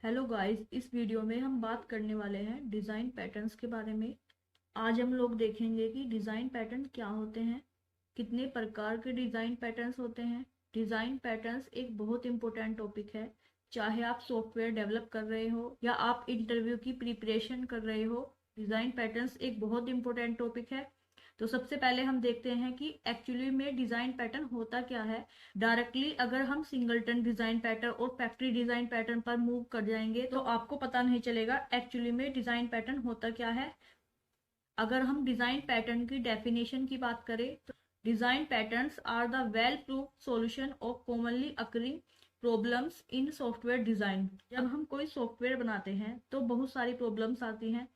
Hello guys, इस video में हम बात करने वाले हैं डिज़ाइन पैटर्न्स के बारे में। आज हम लोग देखेंगे कि डिज़ाइन पैटर्न क्या होते हैं, कितने प्रकार के डिज़ाइन पैटर्न्स होते हैं। डिज़ाइन पैटर्न्स एक बहुत इंपॉर्टेंट टॉपिक है, चाहे आप सॉफ्टवेयर डेवलप कर रहे हो या आप इंटरव्यू की प्रिपरेशन कर रहे हो। डिज़ाइन पैटर्न्स एक बहुत इंपॉर्टेंट टॉपिक है। तो सबसे पहले हम देखते हैं कि एक्चुअली में डिज़ाइन पैटर्न होता क्या है। डायरेक्टली अगर हम सिंगलटन डिज़ाइन पैटर्न और फैक्ट्री डिज़ाइन पैटर्न पर मूव कर जाएंगे तो आपको पता नहीं चलेगा एक्चुअली में डिज़ाइन पैटर्न होता क्या है। अगर हम डिज़ाइन पैटर्न की डेफिनेशन की बात करें तो design patterns are the well proved solution of commonly occurring problems in software design. जब हम कोई सॉफ्टवेयर बनाते हैं तो बहुत सारी प्रॉब्लम्स आती हैं।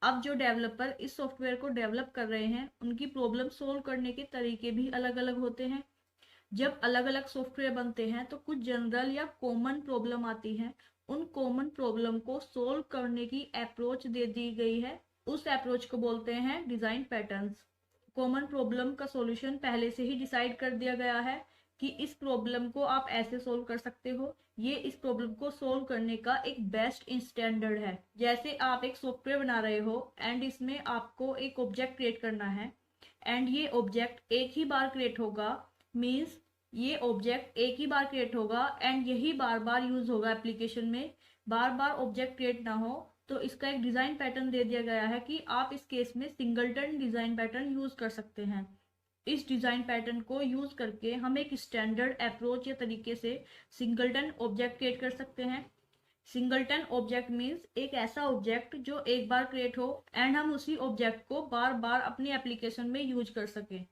अब जो डेवलपर इस सॉफ्टवेयर को डेवलप कर रहे हैं उनकी प्रॉब्लम सोल्व करने के तरीके भी अलग अलग होते हैं। जब अलग अलग सॉफ्टवेयर बनते हैं तो कुछ जनरल या कॉमन प्रॉब्लम आती है। उन कॉमन प्रॉब्लम को सोल्व करने की अप्रोच दे दी गई है, उस अप्रोच को बोलते हैं डिजाइन पैटर्न्स। कॉमन प्रॉब्लम का सॉल्यूशन पहले से ही डिसाइड कर दिया गया है कि इस प्रॉब्लम को आप ऐसे सोल्व कर सकते हो। ये इस प्रॉब्लम को सोल्व करने का एक बेस्ट स्टैंडर्ड है। जैसे आप एक सॉफ्टवेयर बना रहे हो एंड इसमें आपको एक ऑब्जेक्ट क्रिएट करना है एंड ये ऑब्जेक्ट एक ही बार क्रिएट होगा। मीन्स ये ऑब्जेक्ट एक ही बार क्रिएट होगा एंड यही बार बार यूज होगा एप्लीकेशन में। बार बार ऑब्जेक्ट क्रिएट ना हो तो इसका एक डिजाइन पैटर्न दे दिया गया है कि आप इस केस में सिंगलटन डिजाइन पैटर्न यूज कर सकते हैं। इस डिजाइन पैटर्न को यूज करके हम एक स्टैंडर्ड अप्रोच या तरीके से सिंगलटन ऑब्जेक्ट क्रिएट कर सकते हैं। सिंगलटन ऑब्जेक्ट मीन्स एक ऐसा ऑब्जेक्ट जो एक बार क्रिएट हो एंड हम उसी ऑब्जेक्ट को बार बार अपनी एप्लीकेशन में यूज कर सकें।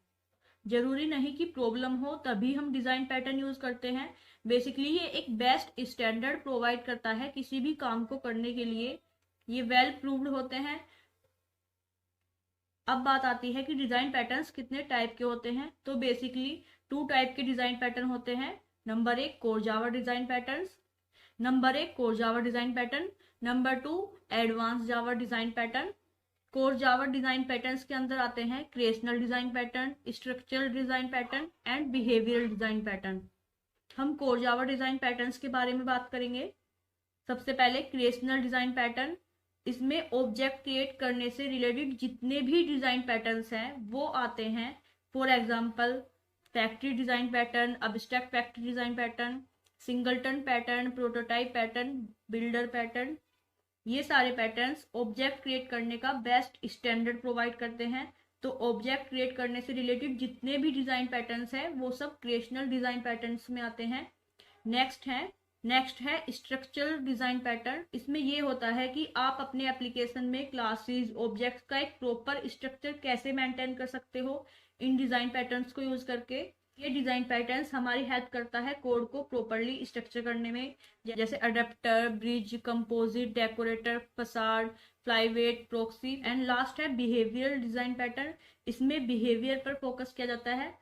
जरूरी नहीं कि प्रॉब्लम हो तभी हम डिजाइन पैटर्न यूज करते हैं। बेसिकली ये एक बेस्ट स्टैंडर्ड प्रोवाइड करता है किसी भी काम को करने के लिए। ये वेल प्रूव्ड होते हैं। अब बात आती है कि डिजाइन पैटर्न्स कितने टाइप के होते हैं। तो बेसिकली टू टाइप के डिजाइन पैटर्न होते हैं। नंबर एक core Java design patterns. Number एक core Java design pattern. Number two advance Java design pattern. Core Java design patterns के अंदर आते हैं creational design pattern, structural design pattern and behavioural design pattern. हम core Java design patterns के बारे में बात करेंगे। सबसे पहले क्रिएशनल डिजाइन पैटर्न। इसमें ऑब्जेक्ट क्रिएट करने से रिलेटेड जितने भी डिजाइन पैटर्न्स हैं वो आते हैं। For example factory design pattern, abstract factory design pattern, singleton pattern, prototype pattern, builder pattern. ये सारे पैटर्न्स ऑब्जेक्ट क्रिएट करने का बेस्ट स्टैंडर्ड प्रोवाइड करते हैं। तो ऑब्जेक्ट क्रिएट करने से रिलेटेड जितने भी डिजाइन पैटर्न्स हैं वो सब क्रिएशनल डिजाइन पैटर्न्स में आते हैं। नेक्स्ट है स्ट्रक्चरल डिजाइन पैटर्न। इसमें ये होता है कि आप अपने एप्लीकेशन में क्लासेस ऑब्जेक्ट्स का एक प्रॉपर स्ट्रक्चर कैसे मेंटेन कर सकते हो इन डिजाइन पैटर्न्स को यूज करके। ये डिजाइन पैटर्न्स हमारी हेल्प करता है कोड को प्रॉपरली स्ट्रक्चर करने में। जैसे adapter, bridge, composite, decorator, facade, flyweight, proxy and last है बिहेवियरल डिजाइन पैटर्न। इसमें बिहेवियर पर फोकस किया जाता है।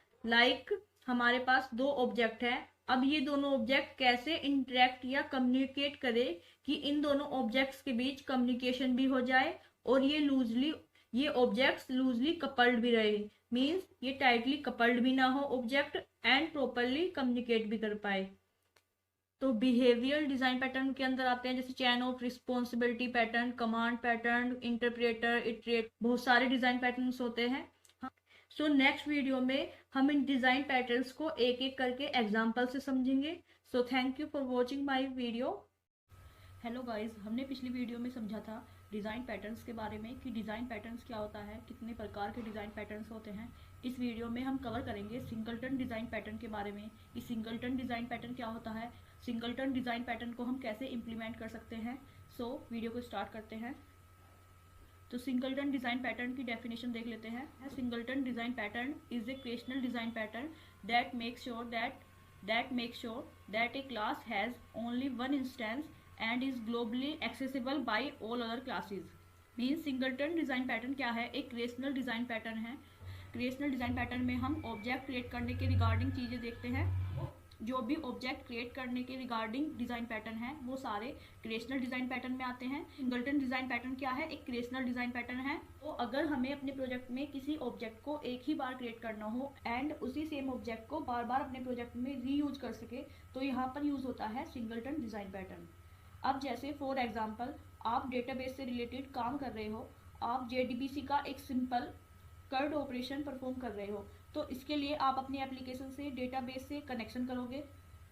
हमारे पास दो ऑब्जेक्ट है, अब ये दोनों ऑब्जेक्ट कैसे इंटरेक्ट या कम्युनिकेट करे कि इन दोनों ऑब्जेक्ट्स के बीच कम्युनिकेशन भी हो जाए और ये ऑब्जेक्ट्स लूजली कपल्ड भी रहे। मीन्स ये टाइटली कपल्ड भी ना हो ऑब्जेक्ट एंड प्रॉपरली कम्युनिकेट भी कर पाए। तो बिहेवियर डिजाइन पैटर्न के अंदर आते हैं जैसे chain of responsibility pattern, command pattern, interpreter, iterate, बहुत सारे डिजाइन पैटर्न्स होते हैं। सो नेक्स्ट वीडियो में हम इन डिजाइन पैटर्न्स को एक एक करके एग्जाम्पल से समझेंगे। So thank you for watching my video. Hello guys, हमने पिछली वीडियो में समझा था डिज़ाइन पैटर्न्स के बारे में कि डिज़ाइन पैटर्न्स क्या होता है, कितने प्रकार के डिज़ाइन पैटर्न्स होते हैं। इस वीडियो में हम कवर करेंगे सिंगलटन डिज़ाइन पैटर्न के बारे में कि सिंगलटन डिज़ाइन पैटर्न क्या होता है, सिंगलटन डिज़ाइन पैटर्न को हम कैसे इम्प्लीमेंट कर सकते हैं। सो वीडियो को स्टार्ट करते हैं। तो सिंगलटन डिज़ाइन पैटर्न की डेफिनेशन देख लेते हैं। Singleton design pattern is a creational design pattern that makes sure that A class has only one instance and is globally accessible bye all other classes. Means singleton design pattern क्या है, एक creational design pattern है। Creational design pattern में हम object create करने के regarding चीज़ें देखते हैं। जो भी ऑब्जेक्ट क्रिएट करने के रिगार्डिंग डिज़ाइन पैटर्न है वो सारे क्रिएशनल डिज़ाइन पैटर्न में आते हैं। सिंगलटन डिज़ाइन पैटर्न क्या है, एक क्रिएशनल डिज़ाइन पैटर्न है। तो अगर हमें अपने प्रोजेक्ट में किसी ऑब्जेक्ट को एक ही बार क्रिएट करना हो एंड उसी सेम ऑब्जेक्ट को बार बार अपने प्रोजेक्ट में रीयूज कर सके तो यहाँ पर यूज होता है सिंगलटन डिज़ाइन पैटर्न। अब जैसे फॉर एग्जांपल आप डेटाबेस से रिलेटेड काम कर रहे हो, आप जेडीबीसी का एक सिंपल कर्ड ऑपरेशन परफॉर्म कर रहे हो, तो इसके लिए आप अपनी एप्लीकेशन से डेटाबेस से कनेक्शन करोगे,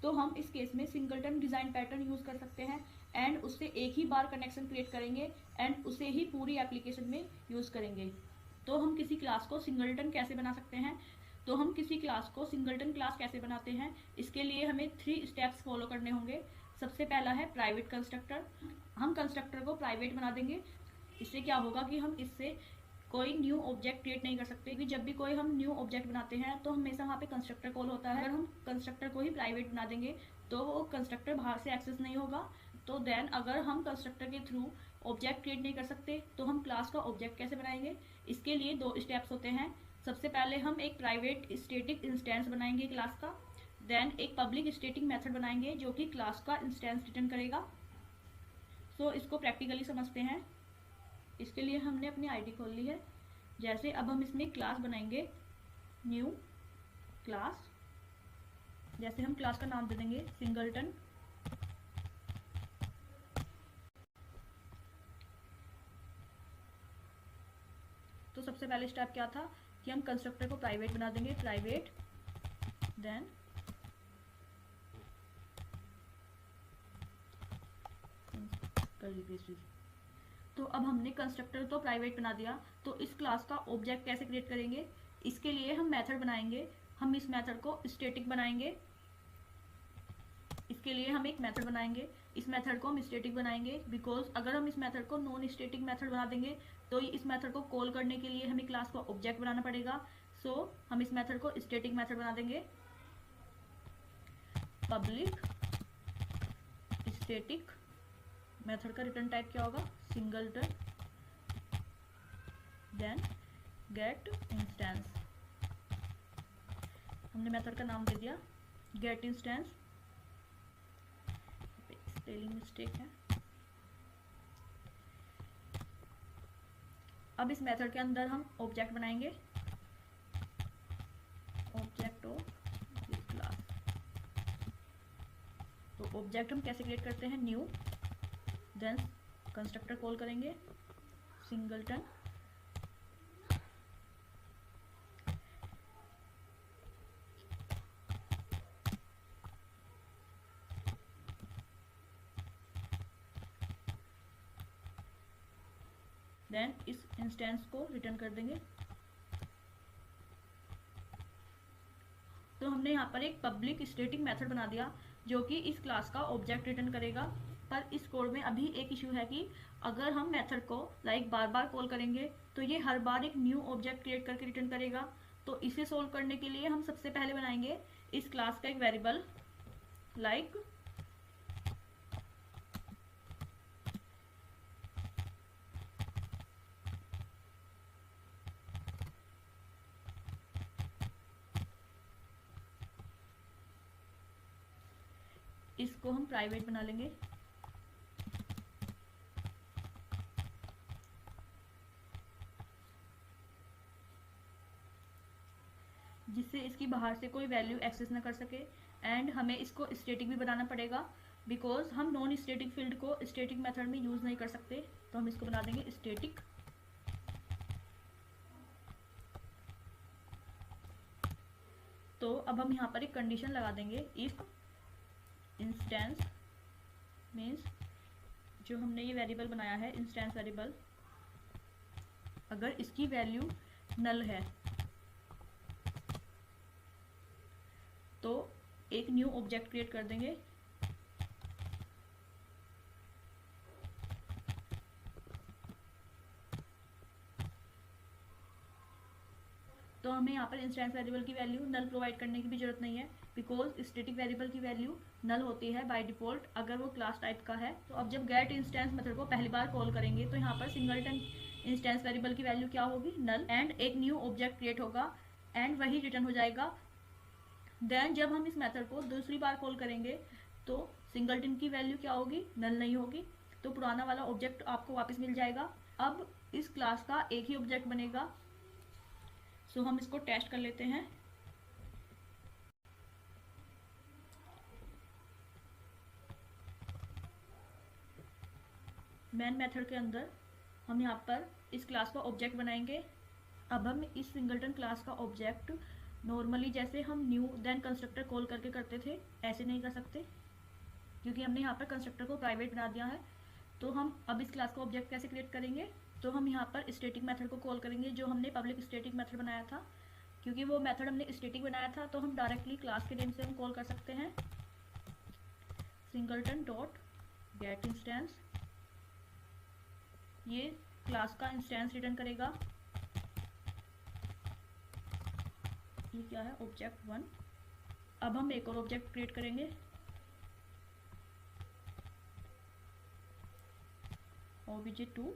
तो हम इस केस में सिंगलटन डिज़ाइन पैटर्न यूज़ कर सकते हैं एंड उससे एक ही बार कनेक्शन क्रिएट करेंगे एंड उसे ही पूरी एप्लीकेशन में यूज़ करेंगे। तो हम किसी क्लास को सिंगलटन कैसे बना सकते हैं, तो हम किसी क्लास को सिंगलटन क्लास कैसे बनाते हैं, इसके लिए हमें 3 स्टेप्स फॉलो करने होंगे। सबसे पहला है प्राइवेट कंस्ट्रक्टर। हम कंस्ट्रक्टर को प्राइवेट बना देंगे। इससे क्या होगा कि हम इससे कोई न्यू ऑब्जेक्ट क्रिएट नहीं कर सकते, क्योंकि जब भी कोई हम न्यू ऑब्जेक्ट बनाते हैं तो हमेशा वहाँ पे कंस्ट्रक्टर कॉल होता है। अगर हम कंस्ट्रक्टर को ही प्राइवेट बना देंगे तो वो कंस्ट्रक्टर बाहर से एक्सेस नहीं होगा। तो देन अगर हम कंस्ट्रक्टर के थ्रू ऑब्जेक्ट क्रिएट नहीं कर सकते तो हम क्लास का ऑब्जेक्ट कैसे बनाएंगे, इसके लिए 2 स्टेप्स होते हैं। सबसे पहले हम एक प्राइवेट स्टैटिक इंस्टेंस बनाएंगे क्लास का, देन एक पब्लिक स्टैटिक मेथड बनाएंगे जो कि क्लास का इंस्टेंस रिटर्न करेगा। सो इसको प्रैक्टिकली समझते हैं। इसके लिए हमने अपनी आईडी खोल ली है। जैसे अब हम इसमें क्लास बनाएंगे, न्यू क्लास। जैसे हम क्लास का नाम दे देंगे सिंगलटन। तो सबसे पहले स्टेप क्या था कि हम कंस्ट्रक्टर को प्राइवेट बना देंगे, प्राइवेट, देन तो अब हमने कंस्ट्रक्टर तो प्राइवेट बना दिया, तो इस क्लास का ऑब्जेक्ट कैसे क्रिएट करेंगे, इसके लिए हम मेथड बनाएंगे। हम इस मेथड को स्टैटिक बनाएंगे। इसके लिए हम एक मेथड बनाएंगे, इस मेथड को हम स्टैटिक बनाएंगे, बिकॉज अगर हम इस मेथड को नॉन स्टैटिक मेथड बना देंगे तो इस मेथड को कॉल करने के लिए हमें क्लास का ऑब्जेक्ट बनाना पड़ेगा। सो हम इस मेथड को स्टैटिक मेथड बना देंगे, पब्लिक स्टैटिक। मेथड का रिटर्न टाइप क्या होगा, सिंगलटन, देन गेट इंस्टेंस। हमने मेथड का नाम दे दिया गेट इंस्टेंस। स्पेलिंग मिस्टेक है। अब इस मेथड के अंदर हम ऑब्जेक्ट बनाएंगे, ऑब्जेक्ट ऑफ दिस क्लास। तो ऑब्जेक्ट हम कैसे क्रिएट करते हैं, न्यू, देन कंस्ट्रक्टर कॉल करेंगे सिंगलटन, देन इस इंस्टेंस को रिटर्न कर देंगे। तो हमने यहाँ पर एक पब्लिक स्टैटिक मेथड बना दिया जो कि इस क्लास का ऑब्जेक्ट रिटर्न करेगा। पर इस कोड में अभी एक इशू है कि अगर हम मेथड को बार बार कॉल करेंगे तो ये हर बार एक न्यू ऑब्जेक्ट क्रिएट करके रिटर्न करेगा। तो इसे सोल्व करने के लिए हम सबसे पहले बनाएंगे इस क्लास का एक वेरिएबल लाइक इसको हम प्राइवेट बना लेंगे। जिससे इसकी बाहर से कोई वैल्यू एक्सेस ना कर सके। एंड हमें इसको स्टैटिक भी बनाना पड़ेगा बिकॉज हम नॉन स्टैटिक फील्ड को स्टैटिक मेथड में यूज़ नहीं कर सकते। तो हम इसको बना देंगे स्टैटिक। तो अब हम यहाँ पर एक कंडीशन लगा देंगे, इफ इंस्टेंस मीन्स जो हमने ये वेरिएबल बनाया है इंस्टेंस वेरिएबल, अगर इसकी वैल्यू नल है तो एक न्यू ऑब्जेक्ट क्रिएट कर देंगे। तो हमें यहाँ पर इंस्टेंस वेरिएबल की वैल्यू नल प्रोवाइड करने की भी जरूरत नहीं है बिकॉज स्टैटिक वेरिएबल की वैल्यू नल होती है बाय डिफॉल्ट अगर वो क्लास टाइप का है। तो अब जब गेट इंस्टेंस मेथड को पहली बार कॉल करेंगे तो यहाँ पर सिंगलटन इंस्टेंस वेरिएबल की वैल्यू क्या होगी, नल, एंड एक न्यू ऑब्जेक्ट क्रिएट होगा एंड वही रिटर्न हो जाएगा। देन जब हम इस मेथड को दूसरी बार कॉल करेंगे तो सिंगलटन की वैल्यू क्या होगी, नल नहीं होगी, तो पुराना वाला ऑब्जेक्ट आपको वापस मिल जाएगा। अब इस क्लास का एक ही ऑब्जेक्ट बनेगा। सो हम इसको टेस्ट कर लेते हैं। मेन मेथड के अंदर हम यहाँ पर इस क्लास का ऑब्जेक्ट बनाएंगे। अब हम इस सिंगलटन क्लास का ऑब्जेक्ट नॉर्मली जैसे हम न्यू देन कंस्ट्रक्टर कॉल करके करते थे ऐसे नहीं कर सकते, क्योंकि हमने यहाँ पर कंस्ट्रक्टर को प्राइवेट बना दिया है। तो हम अब इस क्लास का ऑब्जेक्ट कैसे क्रिएट करेंगे, तो हम यहाँ पर स्टैटिक मेथड को कॉल करेंगे जो हमने पब्लिक स्टैटिक मेथड बनाया था। क्योंकि वो मेथड हमने स्टैटिक बनाया था तो हम डायरेक्टली क्लास के नेम से हम कॉल कर सकते हैं सिंगलटन डॉट गेट इंस्टेंस। ये क्लास का इंस्टेंस रिटर्न करेगा। ये क्या है, ऑब्जेक्ट 1। अब हम एक और ऑब्जेक्ट क्रिएट करेंगे obj2।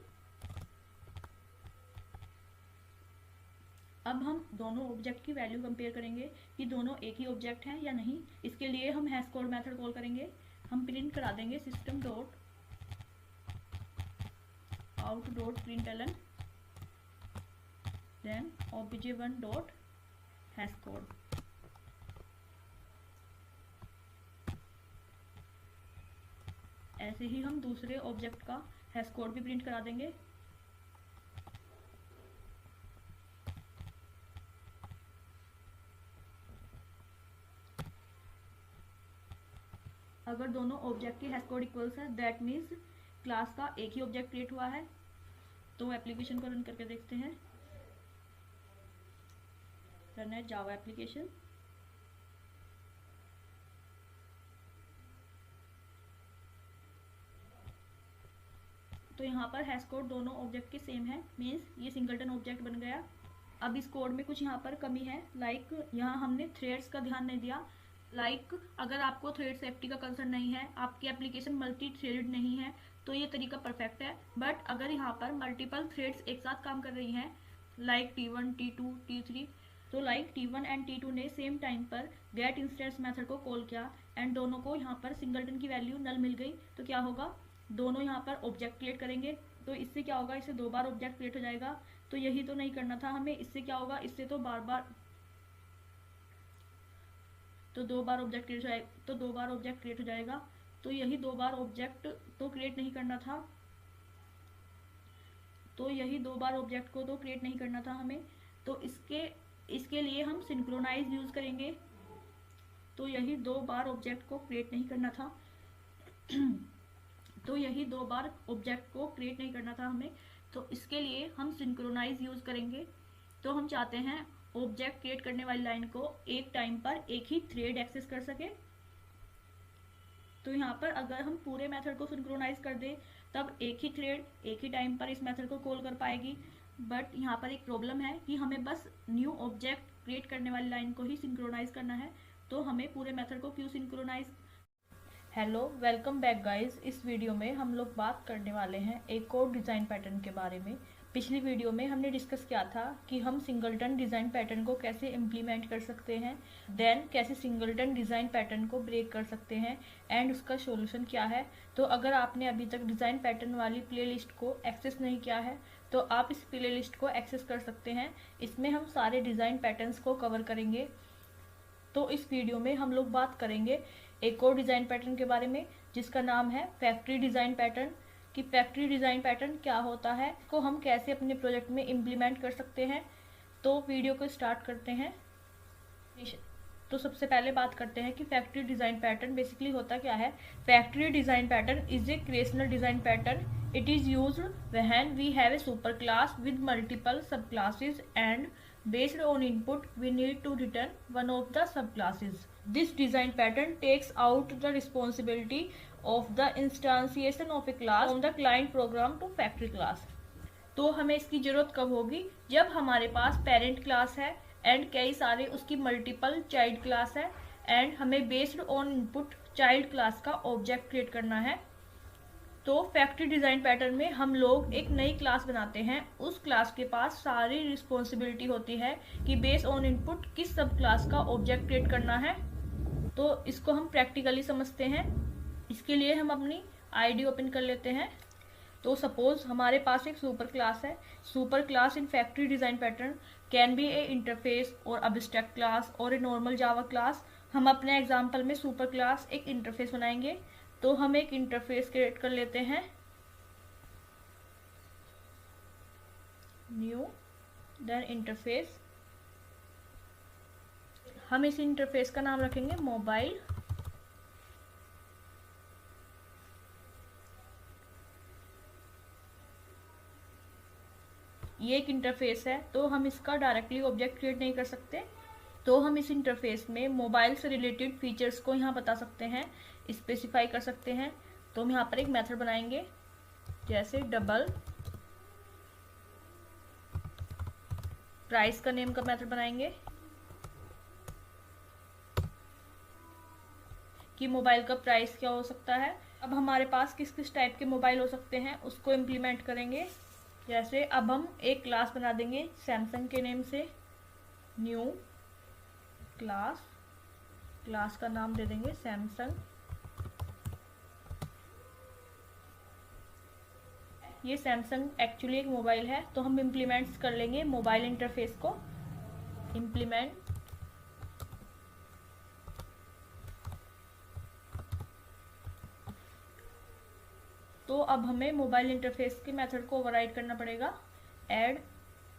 अब हम दोनों ऑब्जेक्ट की वैल्यू कंपेयर करेंगे कि दोनों एक ही ऑब्जेक्ट हैं या नहीं। इसके लिए हम हैश कोड मेथड कॉल करेंगे। हम प्रिंट करा देंगे system dot out dot println then obj1 dot hash code. ऐसे ही हम दूसरे ऑब्जेक्ट का हैश कोड भी प्रिंट करा देंगे। अगर दोनों ऑब्जेक्ट के हैश कोड इक्वल्स है दैट मीन्स क्लास का एक ही ऑब्जेक्ट क्रिएट हुआ है। तो एप्लीकेशन को रन करके देखते हैं। रन है जावा एप्लीकेशन। तो यहाँ पर हैश कोड दोनों ऑब्जेक्ट के सेम है, मीन्स ये सिंगलटन ऑब्जेक्ट बन गया। अब इस कोड में कुछ यहाँ पर कमी है, लाइक यहाँ हमने थ्रेड्स का ध्यान नहीं दिया। लाइक अगर आपको थ्रेड सेफ्टी का कंसर्न नहीं है, आपकी एप्लीकेशन मल्टी थ्रेडेड नहीं है, तो ये तरीका परफेक्ट है। बट अगर यहाँ पर मल्टीपल थ्रेड्स एक साथ काम कर रही हैं लाइक T1, T2, T3, तो लाइक T1 एंड T2 ने सेम टाइम पर गेट इंस्टेंस मेथड को कॉल किया एंड दोनों को यहाँ पर सिंगलटन की वैल्यू नल मिल गई, तो क्या होगा, दोनों यहाँ पर ऑब्जेक्ट क्रिएट करेंगे। तो इससे क्या होगा, इससे 2 बार ऑब्जेक्ट क्रिएट हो जाएगा। तो यही तो नहीं करना था हमें। इससे क्या होगा, इससे तो बार बार तो 2 बार ऑब्जेक्ट क्रिएट हो जाएगा, तो 2 बार ऑब्जेक्ट क्रिएट हो जाएगा। तो यही 2 बार ऑब्जेक्ट तो क्रिएट नहीं करना था, तो यही 2 बार ऑब्जेक्ट को तो क्रिएट नहीं करना था हमें। तो इसके लिए हम सिंक्रोनाइज यूज करेंगे। तो यही 2 बार ऑब्जेक्ट को क्रिएट नहीं करना था तो यही 2 बार ऑब्जेक्ट को क्रिएट नहीं करना था हमें। तो इसके लिए हम सिंक्रोनाइज यूज करेंगे। तो हम चाहते हैं ऑब्जेक्ट क्रिएट करने वाली लाइन को एक टाइम पर एक ही थ्रेड एक्सेस कर सके। तो यहाँ पर अगर हम पूरे मेथड को सिंक्रोनाइज कर दें तब एक ही थ्रेड एक ही टाइम पर इस मेथड को कॉल कर पाएगी। बट यहाँ पर एक प्रॉब्लम है कि हमें बस न्यू ऑब्जेक्ट क्रिएट करने वाली लाइन को ही सिंक्रोनाइज करना है, तो हमें पूरे मेथड को क्यों synchronize. Hello, welcome back guys. इस वीडियो में हम लोग बात करने वाले हैं एक और डिज़ाइन पैटर्न के बारे में। पिछली वीडियो में हमने डिस्कस किया था कि हम सिंगलटन डिज़ाइन पैटर्न को कैसे इम्प्लीमेंट कर सकते हैं, देन कैसे सिंगलटन डिज़ाइन पैटर्न को ब्रेक कर सकते हैं एंड उसका सॉल्यूशन क्या है। तो अगर आपने अभी तक डिज़ाइन पैटर्न वाली प्लेलिस्ट को एक्सेस नहीं किया है तो आप इस प्लेलिस्ट को एक्सेस कर सकते हैं। इसमें हम सारे डिज़ाइन पैटर्न्स को कवर करेंगे। तो इस वीडियो में हम लोग बात करेंगे एक और डिज़ाइन पैटर्न के बारे में जिसका नाम है फैक्ट्री डिज़ाइन पैटर्न। कि फैक्ट्री डिज़ाइन पैटर्न क्या होता है, को हम कैसे अपने प्रोजेक्ट में इम्प्लीमेंट कर सकते हैं। तो वीडियो को स्टार्ट करते हैं। तो सबसे पहले बात करते हैं कि फैक्ट्री डिज़ाइन पैटर्न बेसिकली होता क्या है। Factory design pattern is a creational design pattern. It is used when we have a super class with multiple sub classes and based on input we need to return one of the subclasses. This design pattern takes out the responsibility of the instantiation of a class from the client program to factory class. तो हमें इसकी जरूरत कब होगी, जब हमारे पास parent class है and कई सारे उसकी मल्टीपल चाइल्ड क्लास है एंड हमें based on input child class का ऑब्जेक्ट क्रिएट करना है। तो फैक्ट्री डिज़ाइन पैटर्न में हम लोग एक नई क्लास बनाते हैं। उस क्लास के पास सारी रिस्पॉन्सिबिलिटी होती है कि बेस ऑन इनपुट किस सब क्लास का ऑब्जेक्ट क्रिएट करना है। तो इसको हम प्रैक्टिकली समझते हैं। इसके लिए हम अपनी आईडी ओपन कर लेते हैं। तो सपोज हमारे पास एक सुपर क्लास है। Super class in factory design pattern can be A interface और अब्स्ट्रैक्ट क्लास और ए नॉर्मल जावा क्लास। हम अपने एग्जाम्पल में सुपर क्लास एक इंटरफेस बनाएंगे। तो हम एक इंटरफेस क्रिएट कर लेते हैं। New, then interface. हम इस इंटरफेस का नाम रखेंगे मोबाइल। ये एक इंटरफेस है, तो हम इसका डायरेक्टली ऑब्जेक्ट क्रिएट नहीं कर सकते, तो हम इस इंटरफेस में मोबाइल से रिलेटेड फीचर्स को यहाँ बता सकते हैं, स्पेसिफाई कर सकते हैं। तो हम यहाँ पर एक मेथड बनाएंगे, जैसे डबल प्राइस का नेम का मेथड बनाएंगे कि मोबाइल का प्राइस क्या हो सकता है। अब हमारे पास किस किस टाइप के मोबाइल हो सकते हैं उसको इम्प्लीमेंट करेंगे। जैसे अब हम एक क्लास बना देंगे सैमसंग के नेम से, न्यू क्लास, क्लास का नाम दे देंगे सैमसंग। ये सैमसंग एक्चुअली एक मोबाइल है, तो हम इम्प्लीमेंट्स कर लेंगे मोबाइल इंटरफेस को, इम्प्लीमेंट तो अब हमें मोबाइल इंटरफेस के मेथड को ओवरराइड करना पड़ेगा, ऐड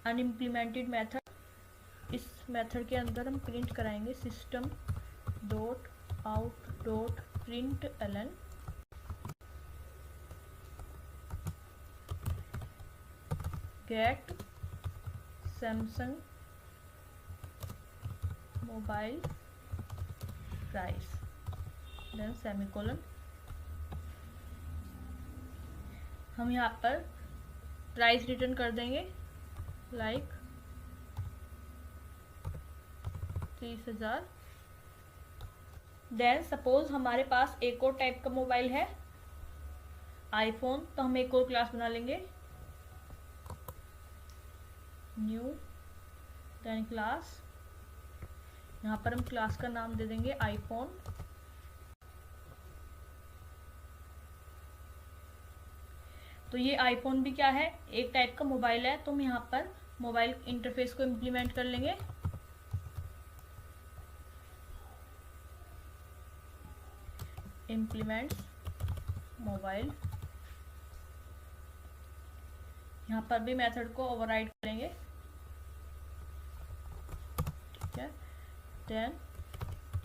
अनइम्प्लीमेंटेड मेथड। इस मेथड के अंदर हम प्रिंट कराएंगे system dot out dot println get Samsung mobile price, then semicolon. हम यहाँ पर प्राइस रिटर्न कर देंगे लाइक 30,000। देन सपोज हमारे पास एक और टाइप का मोबाइल है आईफोन, तो हम एक और क्लास बना लेंगे, न्यू, देन क्लास। यहाँ पर हम क्लास का नाम दे देंगे आईफोन। तो ये आईफोन भी क्या है, एक टाइप का मोबाइल है, तो हम यहाँ पर मोबाइल इंटरफेस को इम्प्लीमेंट कर लेंगे। इम्प्लीमेंट्स मोबाइल, यहाँ पर भी मेथड को ओवरराइड करेंगे, ठीक है। देन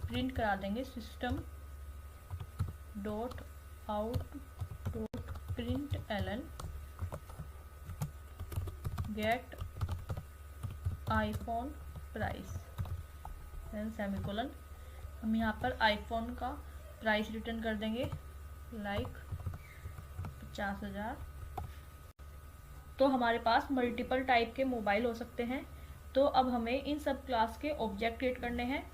प्रिंट करा देंगे system dot out dot println get iPhone price, then semicolon. हम यहाँ पर आईफोन का प्राइस रिटर्न कर देंगे लाइक 50,000। तो हमारे पास मल्टीपल टाइप के मोबाइल हो सकते हैं, तो अब हमें इन सब क्लास के ऑब्जेक्ट क्रिएट करने हैं।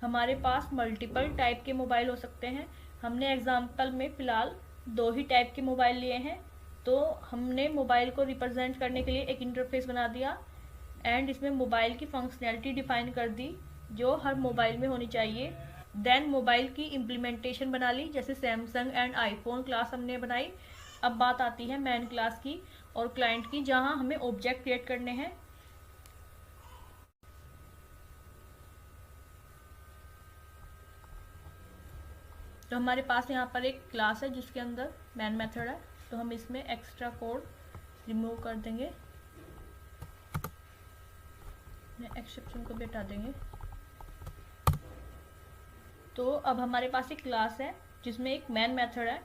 हमारे पास मल्टीपल टाइप के मोबाइल हो सकते हैं, हमने एग्जाम्पल में फ़िलहाल 2 ही टाइप के मोबाइल लिए हैं, तो हमने मोबाइल को रिप्रेजेंट करने के लिए एक इंटरफेस बना दिया एंड इसमें मोबाइल की फंक्शनैलिटी डिफाइन कर दी जो हर मोबाइल में होनी चाहिए। देन मोबाइल की इम्प्लीमेंटेशन बना ली, जैसे सैमसंग एंड आईफोन क्लास हमने बनाई। अब बात आती है मेन क्लास की और क्लाइंट की, जहां हमें ऑब्जेक्ट क्रिएट करने हैं। तो हमारे पास यहाँ पर एक क्लास है जिसके अंदर मेन मेथड है, तो हम इसमें एक्स्ट्रा कोड रिमूव कर देंगे, एक्सेप्शन को भी हटा देंगे। तो अब हमारे पास एक क्लास है जिसमें एक मेन मेथड है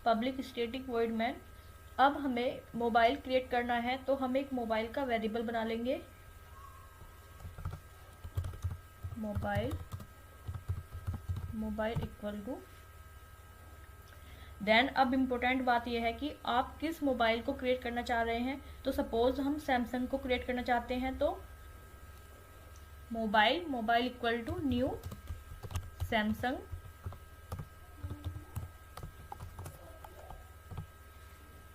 पब्लिक स्टैटिक वॉइड मेन। अब हमें मोबाइल क्रिएट करना है, तो हम एक मोबाइल का वेरिएबल बना लेंगे, मोबाइल इक्वल टू। देन अब इम्पोर्टेंट बात यह है कि आप किस मोबाइल को क्रिएट करना चाह रहे हैं। तो सपोज हम सैमसंग को क्रिएट करना चाहते हैं, तो mobile equal to new Samsung.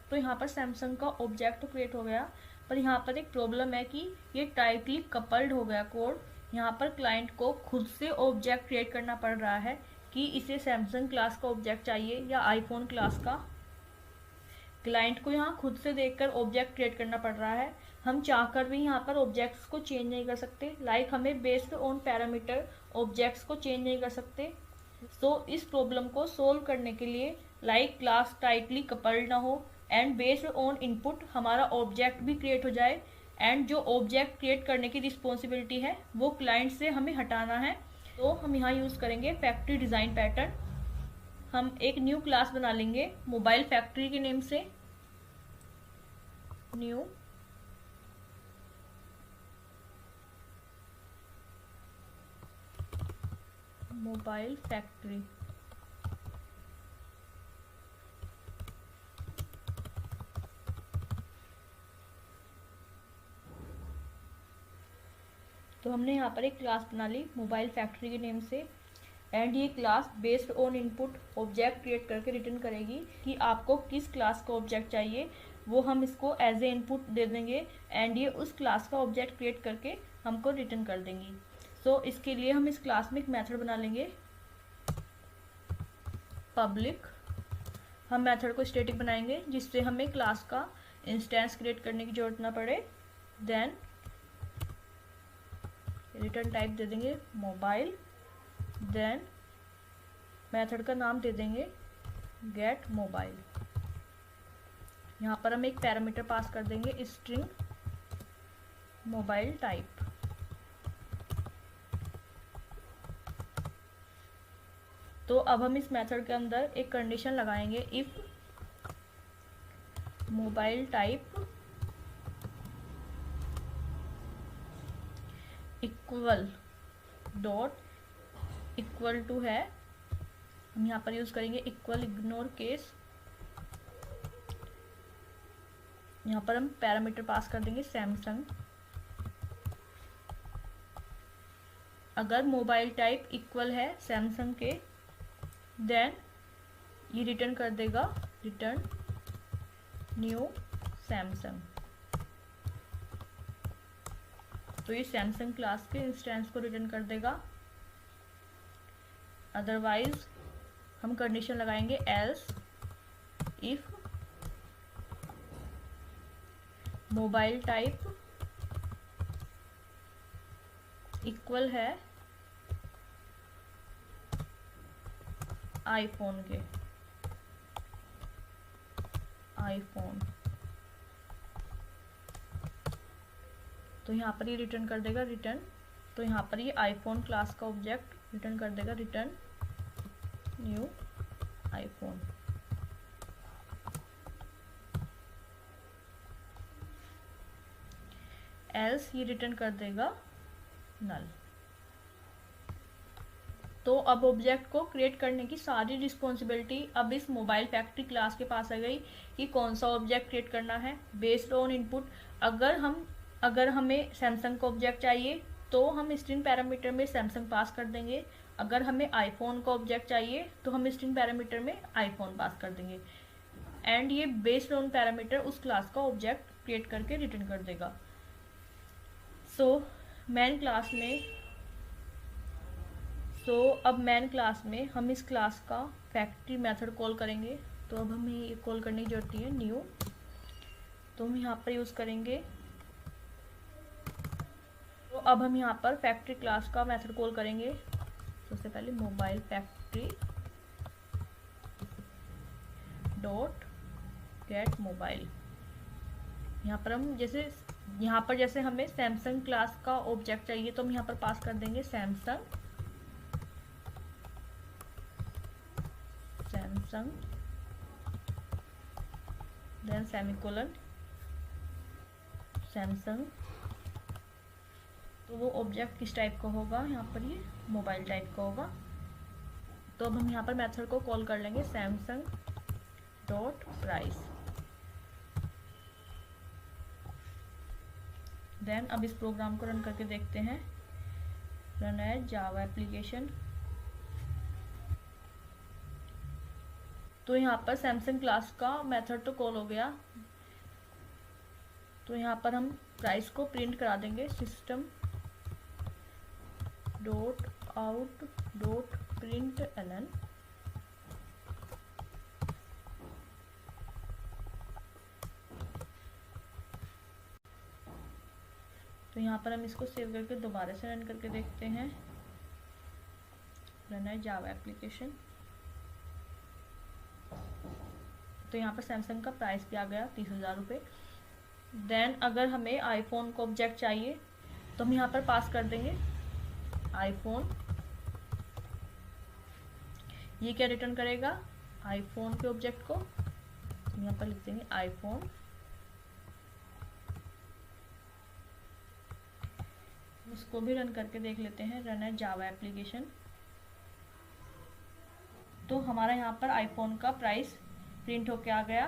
तो यहाँ पर सैमसंग का ऑब्जेक्ट तो क्रिएट हो गया, पर यहाँ पर एक प्रॉब्लम है कि ये टाइटली कपल्ड हो गया कोड। यहाँ पर क्लाइंट को खुद से ऑब्जेक्ट क्रिएट करना पड़ रहा है कि इसे सैमसंग क्लास का ऑब्जेक्ट चाहिए या आईफोन क्लास का। क्लाइंट को यहाँ खुद से देखकर ऑब्जेक्ट क्रिएट करना पड़ रहा है। हम चाहकर भी यहाँ पर ऑब्जेक्ट्स को चेंज नहीं कर सकते, लाइक हमें बेस्ड ऑन पैरामीटर ऑब्जेक्ट्स को चेंज नहीं कर सकते। सो इस प्रॉब्लम को सोल्व करने के लिए लाइक क्लास टाइटली कपल्ड ना हो एंड बेस्ड ऑन इनपुट हमारा ऑब्जेक्ट भी क्रिएट हो जाए, एंड जो ऑब्जेक्ट क्रिएट करने की रिस्पॉन्सिबिलिटी है वो क्लाइंट से हमें हटाना है। तो हम यहाँ यूज़ करेंगे फैक्ट्री डिज़ाइन पैटर्न। हम एक न्यू क्लास बना लेंगे मोबाइल फैक्ट्री के नेम से, न्यू मोबाइल फैक्ट्री। तो हमने यहाँ पर एक क्लास बना ली मोबाइल फैक्ट्री के नेम से, एंड ये class based on input object create करके रिटर्न करेगी कि आपको किस क्लास का ऑब्जेक्ट चाहिए, वो हम इसको एज ए इनपुट दे देंगे एंड ये उस क्लास का ऑब्जेक्ट क्रिएट करके हमको रिटर्न कर देंगी। सो इसके लिए हम इस क्लास में एक मेथड बना लेंगे पब्लिक। हम मेथड को स्टैटिक बनाएंगे जिससे हमें क्लास का इंस्टेंस क्रिएट करने की जरूरत ना पड़े। देन रिटर्न टाइप दे देंगे मोबाइल, देन मेथड का नाम दे देंगे गेट मोबाइल। यहाँ पर हम एक पैरामीटर पास कर देंगे स्ट्रिंग मोबाइल टाइप। तो अब हम इस मेथड के अंदर एक कंडीशन लगाएंगे, if mobile type equal dot equal to है, हम यहाँ पर यूज करेंगे इक्वल, इग्नोर केस। यहाँ पर हम पैरामीटर पास कर देंगे सैमसंग। अगर मोबाइल टाइप इक्वल है सैमसंग के, देन ये रिटर्न कर देगा रिटर्न न्यू सैमसंग। तो ये सैमसंग क्लास के इंस्टेंस को रिटर्न कर देगा। अदरवाइज हम कंडीशन लगाएंगे else if mobile type equal है आईफोन के, आईफोन। तो यहाँ पर ये रिटर्न कर देगा रिटर्न, तो यहाँ पर ये आईफोन क्लास का ऑब्जेक्ट रिटर्न कर देगा रिटर्न न्यू आईफोन। एल्स ये रिटर्न कर देगा नल। तो अब ऑब्जेक्ट को क्रिएट करने की सारी रिस्पॉन्सिबिलिटी अब इस मोबाइल फैक्ट्री क्लास के पास आ गई कि कौन सा ऑब्जेक्ट क्रिएट करना है बेस्ड ऑन इनपुट। अगर हमें सैमसंग का ऑब्जेक्ट चाहिए तो हम स्ट्रिंग पैरामीटर में सैमसंग पास कर देंगे। अगर हमें आईफोन का ऑब्जेक्ट चाहिए तो हम स्ट्रिंग पैरामीटर में आईफोन पास कर देंगे, एंड ये बेस्ड ऑन पैरामीटर उस क्लास का ऑब्जेक्ट क्रिएट करके रिटर्न कर देगा। अब मेन क्लास में हम इस क्लास का फैक्ट्री मेथड कॉल करेंगे। तो अब हमें ये कॉल करने की जरूरत है न्यू। तो हम यहाँ पर यूज़ करेंगे, तो अब हम यहाँ पर फैक्ट्री क्लास का मेथड कॉल करेंगे। सबसे पहले mobile factory dot gate mobile. यहाँ पर जैसे हमें सैमसंग क्लास का ऑब्जेक्ट चाहिए तो हम यहाँ पर पास कर देंगे सैमसंग देन सेमीकोलन सैमसंग। तो वो ऑब्जेक्ट किस टाइप का होगा, यहाँ पर ये मोबाइल टाइप का होगा। तो अब हम यहाँ पर मेथड को कॉल कर लेंगे सैमसंग डॉट प्राइस। देन अब इस प्रोग्राम को रन करके देखते हैं, रन एज जावा एप्लीकेशन। तो यहाँ पर सैमसंग क्लास का मेथड तो कॉल हो गया। तो यहाँ पर हम प्राइस को प्रिंट करा देंगे system dot out dot println. तो यहाँ पर हम इसको सेव करके दोबारा से रन करके देखते हैं, रन है जावा एप्लीकेशन। तो यहाँ पर सैमसंग का प्राइस भी आ गया 30,000 रुपये। देन अगर हमें आईफोन को ऑब्जेक्ट चाहिए तो हम यहाँ पर पास कर देंगे आईफोन। ये क्या रिटर्न करेगा, आईफोन के ऑब्जेक्ट को यहाँ पर लिख देंगे आईफोन। इसको भी रन करके देख लेते हैं, रन एट जावा एप्लीकेशन। तो हमारा यहाँ पर आईफोन का प्राइस प्रिंट होके आ गया।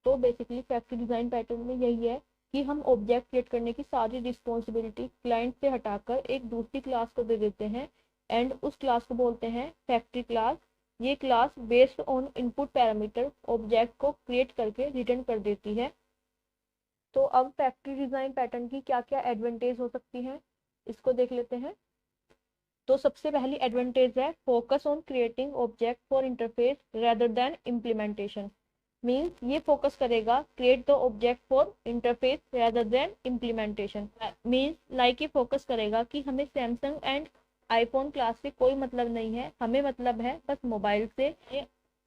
तो बेसिकली फैक्ट्री डिज़ाइन पैटर्न में यही है कि हम ऑब्जेक्ट क्रिएट करने की सारी रिस्पॉन्सिबिलिटी क्लाइंट से हटाकर एक दूसरी क्लास को दे देते हैं एंड उस क्लास को बोलते हैं फैक्ट्री क्लास। ये class based on input parameter object को क्रिएट करके रिटर्न कर देती है। तो अब फैक्ट्री डिज़ाइन पैटर्न की क्या क्या एडवांटेज हो सकती हैं, इसको देख लेते हैं। तो सबसे पहली एडवांटेज है focus on creating object for interface rather than implementation. Means ये फोकस करेगा create the object for interface rather than implementation. Means like ये फोकस करेगा कि हमें सैमसंग एंड आईफोन क्लास से कोई मतलब नहीं है, हमें मतलब है बस मोबाइल से।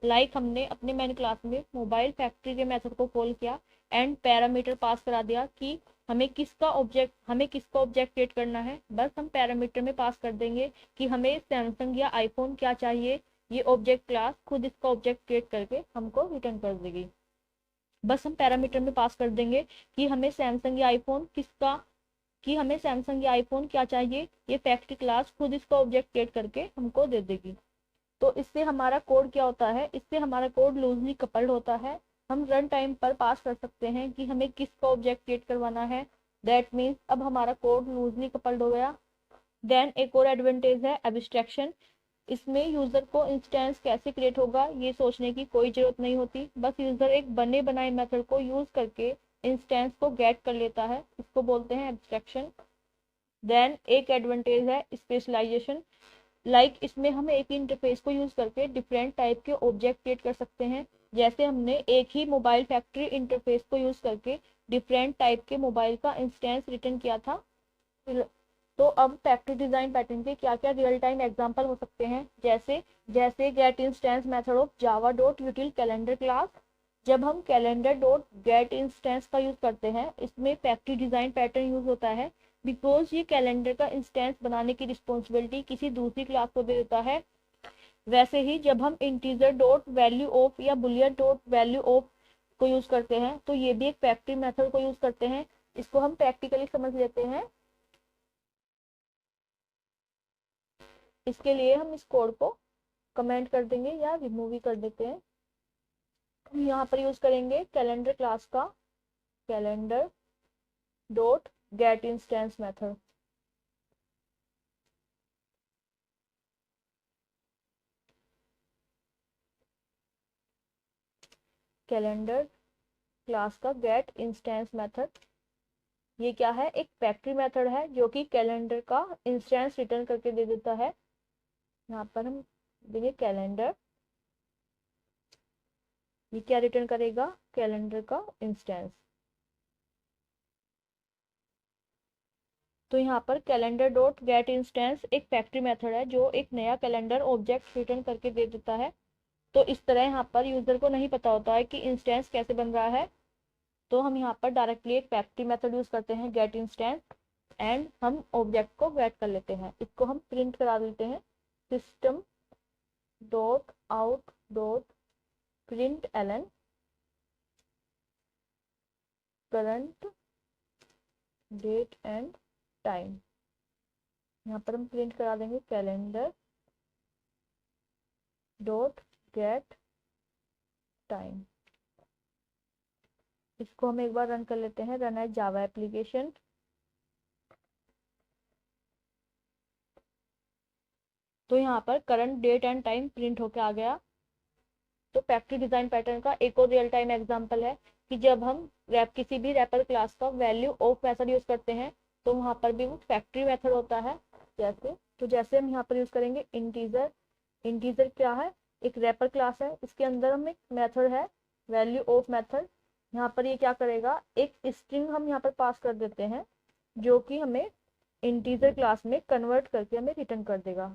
लाइक हमने अपने मैन क्लास में मोबाइल फैक्ट्री के मेथड को कॉल किया एंड पैरामीटर पास करा दिया कि हमें किसका ऑब्जेक्ट क्रिएट करना है। बस हम पैरामीटर में पास कर देंगे कि हमें सैमसंग या आईफोन क्या चाहिए, ये ऑब्जेक्ट क्लास खुद इसका ऑब्जेक्ट क्रिएट करके हमको रिटर्न कर देगी। बस हम पैरामीटर में पास कर देंगे कि हमें सैमसंग या आईफोन क्या चाहिए, ये फैक्ट्री क्लास खुद इसका ऑब्जेक्ट क्रिएट करके हमको दे देगी। तो इससे हमारा कोड क्या होता है, इससे हमारा कोड लूजली कपल्ड होता है। हम रन टाइम पर पास कर सकते हैं कि हमें किसका ऑब्जेक्ट क्रिएट करवाना है। दैट मीन्स अब हमारा कोड लूजली कपल्ड हो गया। देन एक और एडवांटेज है एब्स्ट्रैक्शन। इसमें यूज़र को इंस्टेंस कैसे क्रिएट होगा ये सोचने की कोई ज़रूरत नहीं होती, बस यूज़र एक बने बनाए मेथड को यूज़ करके इंस्टेंस को गेट कर लेता है, इसको बोलते हैं एब्स्ट्रैक्शन। देन एक एडवांटेज है स्पेशलाइजेशन। लाइक इसमें हम एक ही इंटरफेस को यूज़ करके डिफरेंट टाइप के ऑब्जेक्ट क्रिएट कर सकते हैं। जैसे हमने एक ही मोबाइल फैक्ट्री इंटरफेस को यूज़ करके डिफरेंट टाइप के मोबाइल का इंस्टेंस रिटर्न किया था। तो अब फैक्ट्री डिज़ाइन पैटर्न के क्या क्या रियल टाइम एग्जांपल हो सकते हैं, जैसे get instance method of Java dot util calendar class. जब हम कैलेंडर डॉट गेट इंस्टेंस का यूज़ करते हैं, इसमें फैक्ट्री डिज़ाइन पैटर्न यूज़ होता है बिकॉज ये कैलेंडर का इंस्टेंस बनाने की रिस्पॉन्सिबिलिटी किसी दूसरी क्लास को दे देता है। वैसे ही जब हम इंटीजर डॉट वैल्यू ऑफ या बुलियन डॉट वैल्यू ऑफ को यूज़ करते हैं तो ये भी एक फैक्ट्री मेथड को यूज़ करते हैं। इसको हम प्रैक्टिकली समझ लेते हैं। इसके लिए हम इस कोड को कमेंट कर देंगे या रिमूव ही कर देते हैं। हम यहाँ पर यूज़ करेंगे कैलेंडर क्लास का calendar dot get instance method. Calendar class का गेट इंस्टेंस मेथड ये क्या है, एक फैक्ट्री मेथड है जो कि कैलेंडर का इंस्टेंस रिटर्न करके दे देता है। यहाँ पर हम देंगे कैलेंडर, ये क्या रिटर्न करेगा, कैलेंडर का इंस्टेंस। तो यहाँ पर कैलेंडर डॉट गेट इंस्टेंस एक फैक्ट्री मेथड है जो एक नया कैलेंडर ऑब्जेक्ट रिटर्न करके दे देता है। तो इस तरह यहाँ पर यूज़र को नहीं पता होता है कि इंस्टेंस कैसे बन रहा है, तो हम यहाँ पर डायरेक्टली एक फैक्ट्री मेथड यूज़ करते हैं गेट इंस्टेंस एंड हम ऑब्जेक्ट को गेट कर लेते हैं। इसको हम प्रिंट करा देते हैं system dot out dot println current date and time. यहाँ पर हम प्रिंट करा देंगे कैलेंडर डॉट गेट टाइम। इसको हम एक बार रन कर लेते हैं, रन एट जावा एप्लीकेशन। तो यहाँ पर current date and time print होके आ गया। तो फैक्ट्री डिज़ाइन पैटर्न का एक और रियल टाइम एग्जांपल है कि जब हम किसी भी रैपर क्लास का वैल्यू ऑफ मेथड यूज़ करते हैं तो वहाँ पर भी वो फैक्ट्री मेथड होता है। जैसे हम यहाँ पर यूज़ करेंगे इंटीजर। इंटीजर क्या है, एक रैपर क्लास है, इसके अंदर हम एक मेथड है वैल्यू ऑफ मेथड। यहाँ पर ये क्या करेगा, एक स्ट्रिंग हम यहाँ पर पास कर देते हैं जो कि हमें इंटीजर क्लास में कन्वर्ट करके हमें रिटर्न कर देगा।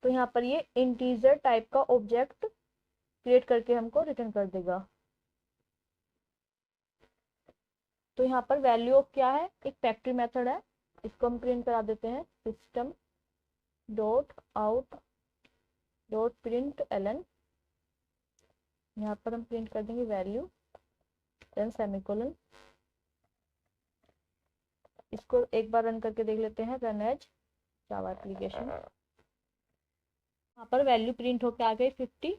तो यहाँ पर ये इंटीजर टाइप का ऑब्जेक्ट क्रिएट करके हमको रिटर्न कर देगा। तो यहाँ पर वैल्यू ऑफ क्या है, एक फैक्ट्री मेथड है, इसको हम प्रिंट करा देते हैं, system dot out dot println. यहाँ पर हम प्रिंट कर देंगे वैल्यू देन सेमीकोलन। इसको एक बार रन करके देख लेते हैं, रन एज जावा एप्लीकेशन। यहाँ पर वैल्यू प्रिंट होके आ गई 50।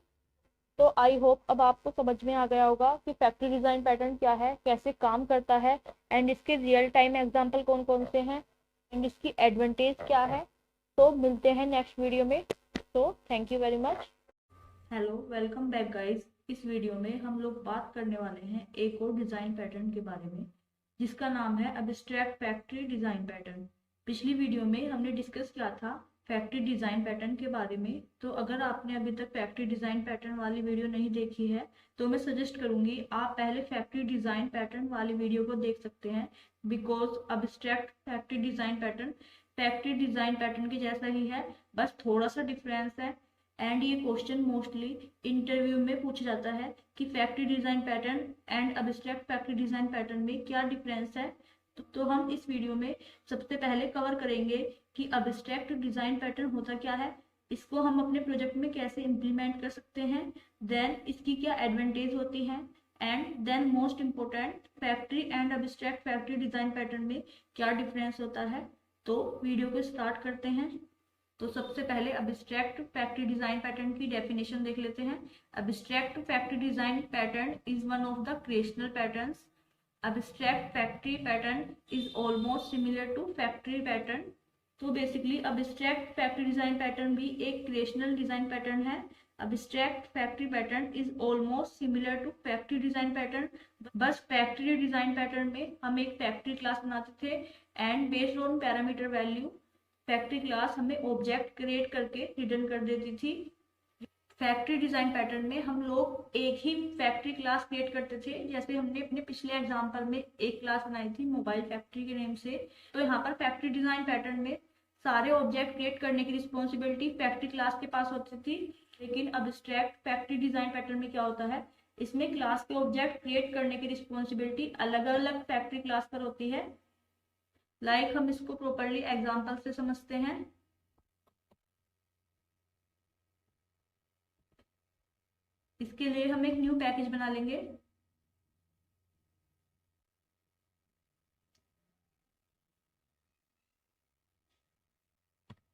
तो आई होप अब आपको समझ में आ गया होगा कि फैक्ट्री डिजाइन पैटर्न क्या है, कैसे काम करता है, एंड इसके रियल टाइम एग्जांपल कौन कौन से हैं, एंड इसकी एडवांटेज क्या है। तो मिलते हैं नेक्स्ट वीडियो में। तो thank you very much. Hello, welcome back guys. इस वीडियो में हम लोग बात करने वाले हैं एक और डिजाइन पैटर्न के बारे में, जिसका नाम है एब्स्ट्रैक्ट फैक्ट्री डिजाइन पैटर्न। पिछली वीडियो में हमने डिस्कस किया था फैक्ट्री डिजाइन पैटर्न के बारे में। तो अगर आपने अभी तक फैक्ट्री डिजाइन पैटर्न वाली वीडियो नहीं देखी है तो मैं सजेस्ट करूंगी आप पहले फैक्ट्री डिजाइन पैटर्न वाली वीडियो को देख सकते हैं, because abstract factory design pattern factory design pattern के जैसा ही है, बस थोड़ा सा डिफरेंस है। एंड ये क्वेश्चन मोस्टली इंटरव्यू में पूछा जाता है कि factory design pattern and abstract factory design pattern में क्या डिफरेंस है। तो हम इस वीडियो में सबसे पहले कवर करेंगे कि एब्स्ट्रैक्ट डिजाइन पैटर्न होता क्या है, इसको हम अपने प्रोजेक्ट में कैसे इम्प्लीमेंट कर सकते हैं, देन इसकी क्या एडवांटेज होती है, and then most important factory and abstract factory design pattern में क्या डिफरेंस होता है। तो वीडियो को स्टार्ट करते हैं। तो सबसे पहले एब्स्ट्रैक्ट फैक्ट्री डिजाइन पैटर्न की डेफिनेशन देख लेते हैं। Abstract factory design pattern is one of the creational patterns. Abstract factory pattern is almost similar to factory pattern. तो basically abstract factory design pattern भी एक क्रिएशनल डिजाइन पैटर्न है। Abstract factory pattern is almost similar to factory design pattern. बस factory design pattern में हम एक factory class बनाते थे and based on parameter value factory class हमें ऑब्जेक्ट क्रिएट करके रिटर्न कर देती थी। फैक्ट्री डिजाइन पैटर्न में हम लोग एक ही फैक्ट्री क्लास क्रिएट करते थे, जैसे हमने अपने पिछले एग्जांपल में एक क्लास बनाई थी मोबाइल फैक्ट्री के नेम से। तो यहाँ पर फैक्ट्री डिजाइन पैटर्न में सारे ऑब्जेक्ट क्रिएट करने की रिस्पॉन्सिबिलिटी फैक्ट्री क्लास के पास होती थी। लेकिन एब्स्ट्रैक्ट फैक्ट्री डिजाइन पैटर्न में क्या होता है, इसमें क्लास के ऑब्जेक्ट क्रिएट करने की रिस्पॉन्सिबिलिटी अलग अलग फैक्ट्री क्लास पर होती है। लाइक हम इसको प्रॉपरली एग्जांपल से समझते हैं। इसके लिए हम एक न्यू पैकेज बना लेंगे।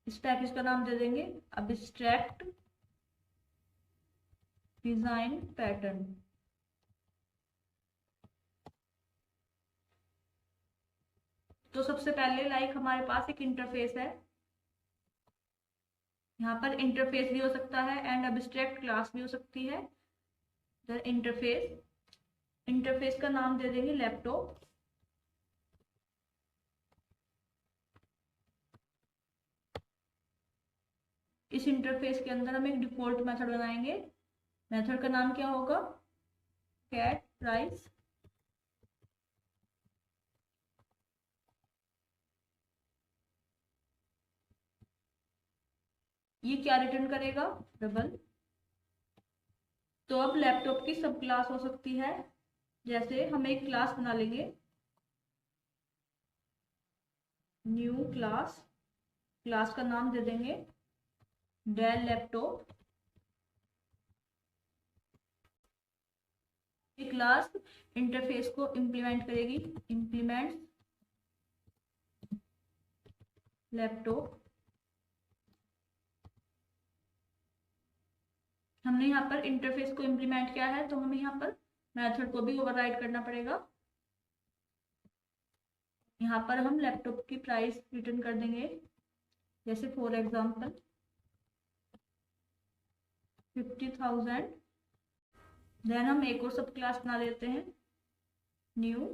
इस पैकेज का नाम दे देंगे एब्स्ट्रैक्ट डिजाइन पैटर्न। तो सबसे पहले लाइक हमारे पास एक इंटरफेस है, यहाँ पर इंटरफेस भी हो सकता है एंड एब्स्ट्रैक्ट क्लास भी हो सकती है। द इंटरफेस, इंटरफेस का नाम दे देंगे लैपटॉप। इस इंटरफेस के अंदर हम एक डिफॉल्ट मेथड बनाएंगे। मेथड का नाम क्या होगा, गेट प्राइस। ये क्या रिटर्न करेगा, डबल। तो अब लैपटॉप की सब क्लास हो सकती है, जैसे हम एक क्लास बना लेंगे न्यू क्लास। क्लास का नाम दे देंगे डेल लैपटॉप। ये क्लास इंटरफेस को इम्प्लीमेंट करेगी, इम्प्लीमेंट लैपटॉप। हमने यहाँ पर इंटरफेस को इम्प्लीमेंट किया है तो हमें यहाँ पर मेथड को भी ओवरराइड करना पड़ेगा। यहाँ पर हम लैपटॉप की प्राइस रिटर्न कर देंगे, जैसे फॉर एग्जांपल 50,000। देन हम एक और सब क्लास बना लेते हैं न्यू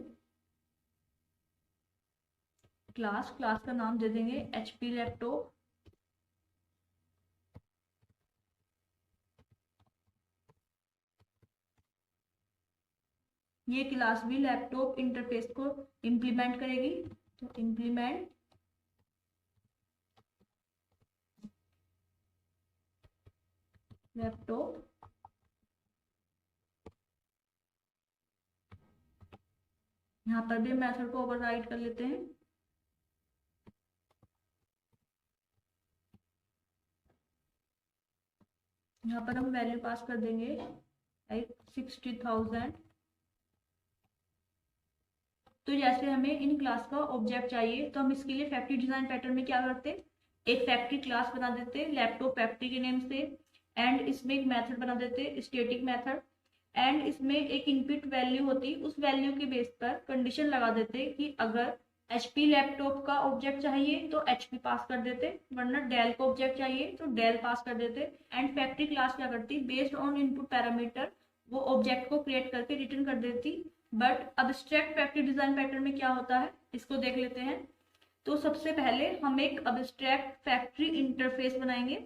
क्लास। क्लास का नाम दे देंगे HP लैपटॉप। ये क्लास भी लैपटॉप इंटरफेस को इम्प्लीमेंट करेगी, तो इम्प्लीमेंट लैपटॉप। यहाँ पर भी मेथड को ओवरराइड कर लेते हैं। यहाँ पर हम वैल्यू पास कर देंगे 60,000। तो जैसे हमें इन क्लास का ऑब्जेक्ट चाहिए तो हम इसके लिए फैक्ट्री डिजाइन पैटर्न में क्या करते, एक फैक्ट्री क्लास बना देते लैपटॉप फैक्ट्री के नेम से, एंड इसमें एक मेथड बना देते स्टैटिक मेथड, एंड इसमें एक इनपुट वैल्यू होती, उस वैल्यू के बेस पर कंडीशन लगा देते कि अगर HP लैपटॉप का ऑब्जेक्ट चाहिए तो HP पास कर देते, वरना डेल का ऑब्जेक्ट चाहिए तो डेल पास कर देते। एंड फैक्ट्री क्लास क्या करती, बेस्ड ऑन इनपुट पैरामीटर वो ऑब्जेक्ट को क्रिएट करके रिटर्न कर देती। But abstract factory design pattern में क्या होता है इसको देख लेते हैं। तो सबसे पहले हम एक अब्स्ट्रैक्ट फैक्ट्री इंटरफेस बनाएंगे।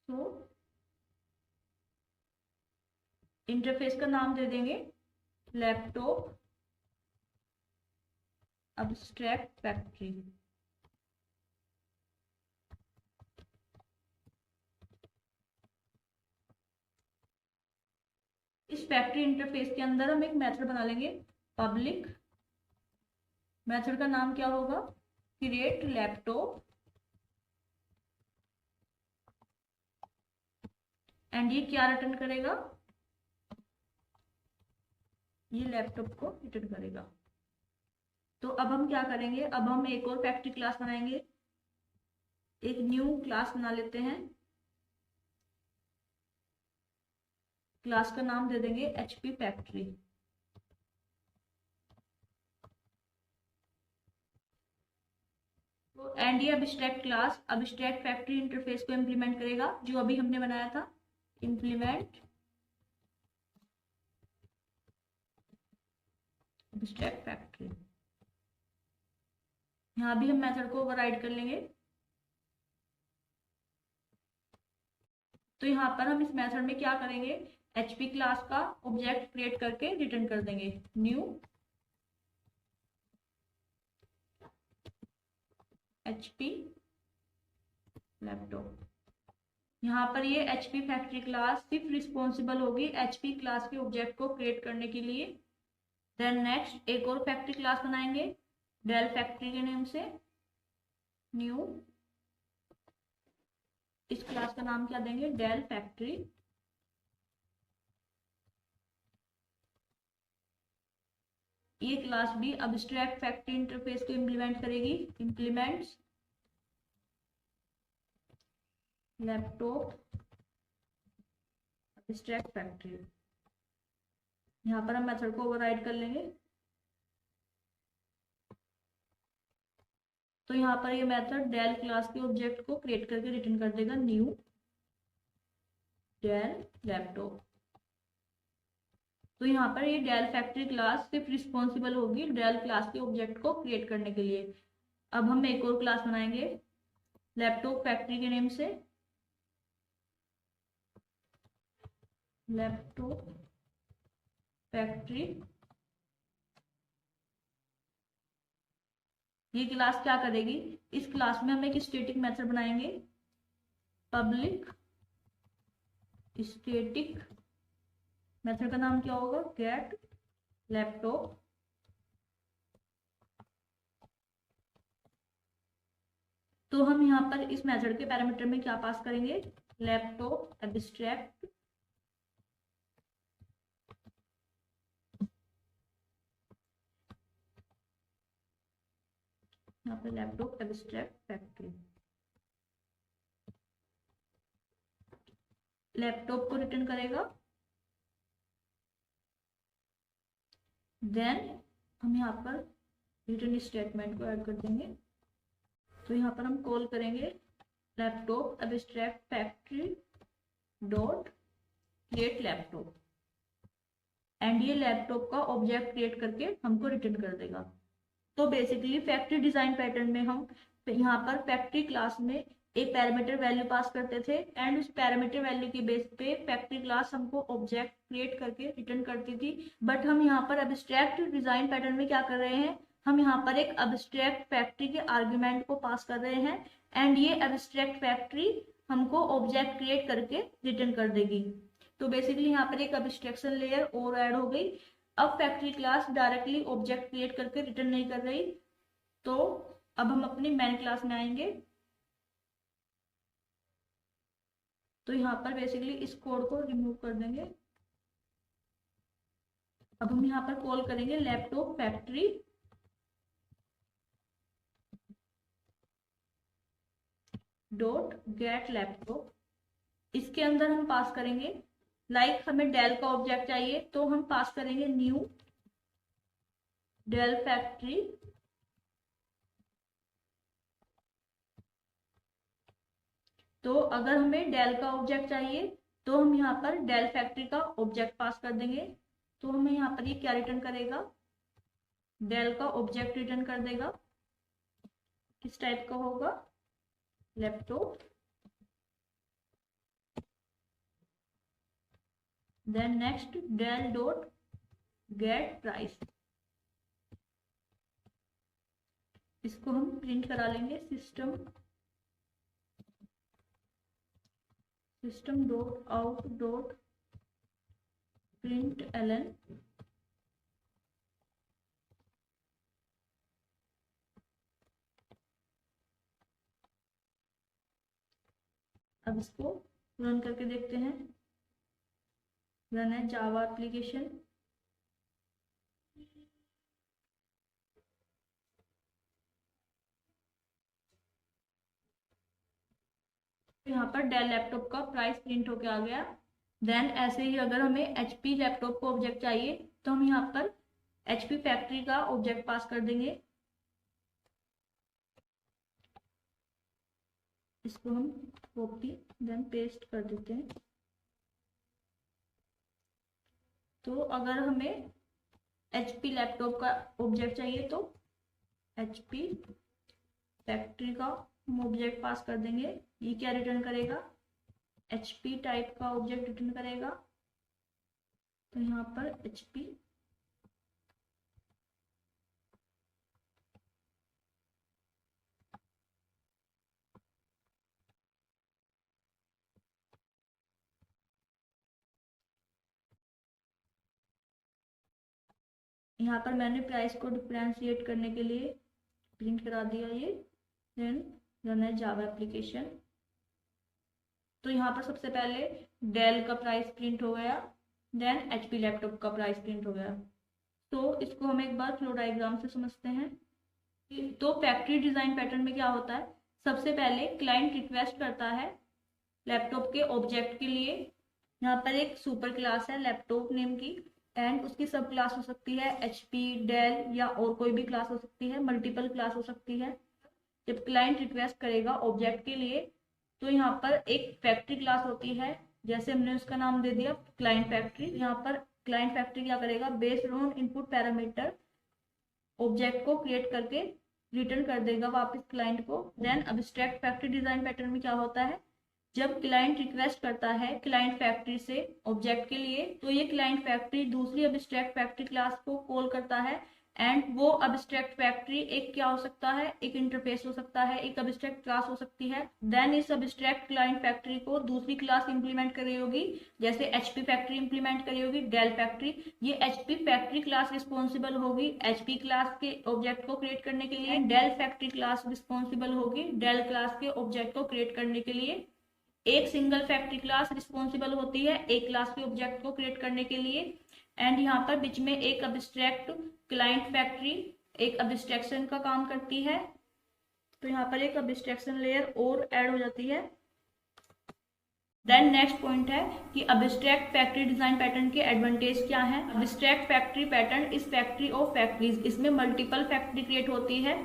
तो इंटरफेस का नाम दे देंगे लैपटॉप अब्स्ट्रैक्ट फैक्ट्री। इस फैक्ट्री इंटरफेस के अंदर हम एक मेथड बना लेंगे पब्लिक। मेथड का नाम क्या होगा, क्रिएट लैपटॉप, एंड ये क्या रिटर्न करेगा, ये लैपटॉप को रिटर्न करेगा। तो अब हम क्या करेंगे, अब हम एक और फैक्ट्री क्लास बनाएंगे, एक न्यू क्लास बना लेते हैं। क्लास का नाम दे देंगे HP फैक्ट्री। तो एंड ये abstract class abstract factory interface को इम्प्लीमेंट करेगा जो अभी हमने बनाया था, इम्प्लीमेंट अब्स्ट्रैक्ट फैक्ट्री। यहाँ भी हम मेथड को ओवरराइड कर लेंगे। तो यहाँ पर हम इस मेथड में क्या करेंगे, HP क्लास का ऑब्जेक्ट क्रिएट करके रिटर्न कर देंगे न्यू HP लैपटॉप। यहाँ पर ये HP फैक्ट्री क्लास सिर्फ रिस्पॉन्सिबल होगी HP क्लास के ऑब्जेक्ट को क्रिएट करने के लिए। देन नेक्स्ट एक और फैक्ट्री क्लास बनाएंगे डेल फैक्ट्री के नेम से, न्यू, इस क्लास का नाम क्या देंगे, डेल फैक्ट्री। ये क्लास भी अब्स्ट्रैक्ट फैक्ट्री इंटरफेस को इम्प्लीमेंट करेगी, इम्प्लीमेंट्स लैपटॉप अब्स्ट्रैक्ट फैक्ट्री। यहाँ पर हम मेथड को ओवरराइड कर लेंगे। तो यहाँ पर ये मेथड डेल क्लास के ऑब्जेक्ट को क्रिएट करके रिटर्न कर देगा न्यू डेल लैपटॉप। तो यहाँ पर ये डेल फैक्ट्री क्लास सिर्फ रिस्पॉन्सिबल होगी डेल क्लास के ऑब्जेक्ट को क्रिएट करने के लिए। अब हम एक और क्लास बनाएंगे लैपटॉप फैक्ट्री के नेम से, लैपटॉप फैक्ट्री। ये क्लास क्या करेगी, इस क्लास में हम एक स्टैटिक मेथड बनाएंगे पब्लिक स्टैटिक। मेथड का नाम क्या होगा, गेट लैपटॉप। तो हम यहाँ पर इस मेथड के पैरामीटर में क्या पास करेंगे, लैपटॉप एब्स्ट्रैक्ट यहाँ पर लैपटॉप एब्स्ट्रैक्ट फैक्ट्री। लैपटॉप को रिटर्न करेगा। देन हम यहाँ पर रिटर्न स्टेटमेंट को ऐड कर देंगे। तो यहाँ पर हम कॉल करेंगे laptop abstract factory dot create laptop, and ये लैपटॉप का ऑब्जेक्ट क्रिएट करके हमको रिटर्न कर देगा। तो बेसिकली फैक्ट्री डिजाइन पैटर्न में हम यहाँ पर फैक्ट्री क्लास में एक पैरामीटर वैल्यू पास करते थे, एंड उस पैरामीटर वैल्यू के बेस पे फैक्ट्री क्लास हमको ऑब्जेक्ट क्रिएट करके रिटर्न करती थी। बट हम यहाँ पर अब्स्ट्रैक्ट डिजाइन पैटर्न में क्या कर रहे हैं, हम यहाँ पर एक अब्स्ट्रैक्ट फैक्ट्री के आर्ग्यूमेंट को पास कर रहे हैं, एंड ये अब्स्ट्रैक्ट फैक्ट्री हमको ऑब्जेक्ट क्रिएट करके रिटर्न कर देगी। तो बेसिकली यहाँ पर एक अब्स्ट्रैक्शन लेयर और ऐड हो गई। अब factory class directly object create करके रिटर्न नहीं कर रही, तो अब हम अपनी मेन क्लास में आएंगे। तो यहाँ पर बेसिकली इस कोड को रिमूव कर देंगे। अब हम यहाँ पर कॉल करेंगे laptop factory dot gate laptop. इसके अंदर हम पास करेंगे, लाइक हमें डेल का ऑब्जेक्ट चाहिए तो हम पास करेंगे न्यू डेल फैक्ट्री तो अगर हमें डेल का ऑब्जेक्ट चाहिए तो हम यहाँ पर डेल फैक्ट्री का ऑब्जेक्ट पास कर देंगे। तो हमें यहाँ पर ये क्या रिटर्न करेगा, डेल का ऑब्जेक्ट रिटर्न कर देगा। किस टाइप का होगा, laptop. Then next Dell dot get price, इसको हम प्रिंट करा लेंगे system dot out dot println. अब इसको रन करके देखते हैं। रन है जावा एप्लीकेशन। यहाँ पर डेल लैपटॉप का प्राइस प्रिंट होके आ गया। देन ऐसे ही अगर हमें एचपी लैपटॉप को ऑब्जेक्ट चाहिए तो हम यहाँ पर एचपी फैक्ट्री का ऑब्जेक्ट पास कर देंगे। इसको हम कॉपी देन पेस्ट कर देते हैं। तो अगर हमें एचपी लैपटॉप का ऑब्जेक्ट चाहिए तो एचपी फैक्ट्री का हम ऑब्जेक्ट पास कर देंगे। ये क्या रिटर्न करेगा, एचपी टाइप का ऑब्जेक्ट रिटर्न करेगा। तो यहाँ पर एचपी यहाँ पर मैंने प्राइस को डिफरेंशिएट करने के लिए प्रिंट करा दिया ये। देन रन है जावा एप्लीकेशन। तो यहाँ पर सबसे पहले डेल का प्राइस प्रिंट हो गया, देन एचपी लैपटॉप का प्राइस प्रिंट हो गया। तो इसको हम एक बार फ्लो डायग्राम से समझते हैं। तो फैक्ट्री डिजाइन पैटर्न में क्या होता है, सबसे पहले क्लाइंट रिक्वेस्ट करता है लैपटॉप के ऑब्जेक्ट के लिए। यहाँ पर एक सुपर क्लास है लैपटॉप नेम की, एंड उसकी सब क्लास हो सकती है एचपी, डेल या और कोई भी क्लास हो सकती है, मल्टीपल क्लास हो सकती है। जब क्लाइंट रिक्वेस्ट करेगा ऑब्जेक्ट के लिए तो यहाँ पर एक फैक्ट्री क्लास होती है, जैसे हमने उसका नाम दे दिया क्लाइंट फैक्ट्री। यहाँ पर क्लाइंट फैक्ट्री क्या करेगा, based on input parameter object को क्रिएट करके रिटर्न कर देगा वापस क्लाइंट को। Then abstract factory design pattern में क्या होता है, जब क्लाइंट रिक्वेस्ट करता है क्लाइंट फैक्ट्री से ऑब्जेक्ट के लिए तो ये क्लाइंट फैक्ट्री दूसरी अब्स्ट्रैक्ट फैक्ट्री क्लास को कॉल करता है। एंड वो अब्स्ट्रैक्ट फैक्ट्री एक क्या हो सकता है, एक इंटरफेस हो सकता है, एक अब्स्ट्रैक्ट क्लास हो सकती है। देन इस अब्स्ट्रैक्ट क्लाइंट फैक्ट्री को दूसरी क्लास इंप्लीमेंट करी होगी, जैसे एचपी फैक्ट्री इंप्लीमेंट करी होगी डेल फैक्ट्री। ये एचपी फैक्ट्री क्लास रिस्पॉन्सिबल होगी एचपी क्लास के ऑब्जेक्ट को क्रिएट करने के लिए, डेल फैक्ट्री क्लास रिस्पॉन्सिबल होगी डेल क्लास के ऑब्जेक्ट को क्रिएट करने के लिए। एक सिंगल फैक्ट्री क्लास रिस्पॉन्सिबल होती है एक क्लास के ऑब्जेक्ट को क्रिएट करने के लिए। एंड यहाँ पर बीच में एक अब्स्ट्रैक्ट क्लाइंट फैक्ट्री एक अब्स्ट्रैक्शन का काम करती है। तो यहाँ पर एक अब्स्ट्रैक्शन लेयर और ऐड हो जाती है। देन नेक्स्ट पॉइंट है कि अब्स्ट्रैक्ट फैक्ट्री डिजाइन पैटर्न के एडवांटेज क्या है। Abstract factory pattern is factory of factories, इसमें मल्टीपल फैक्ट्री क्रिएट होती है।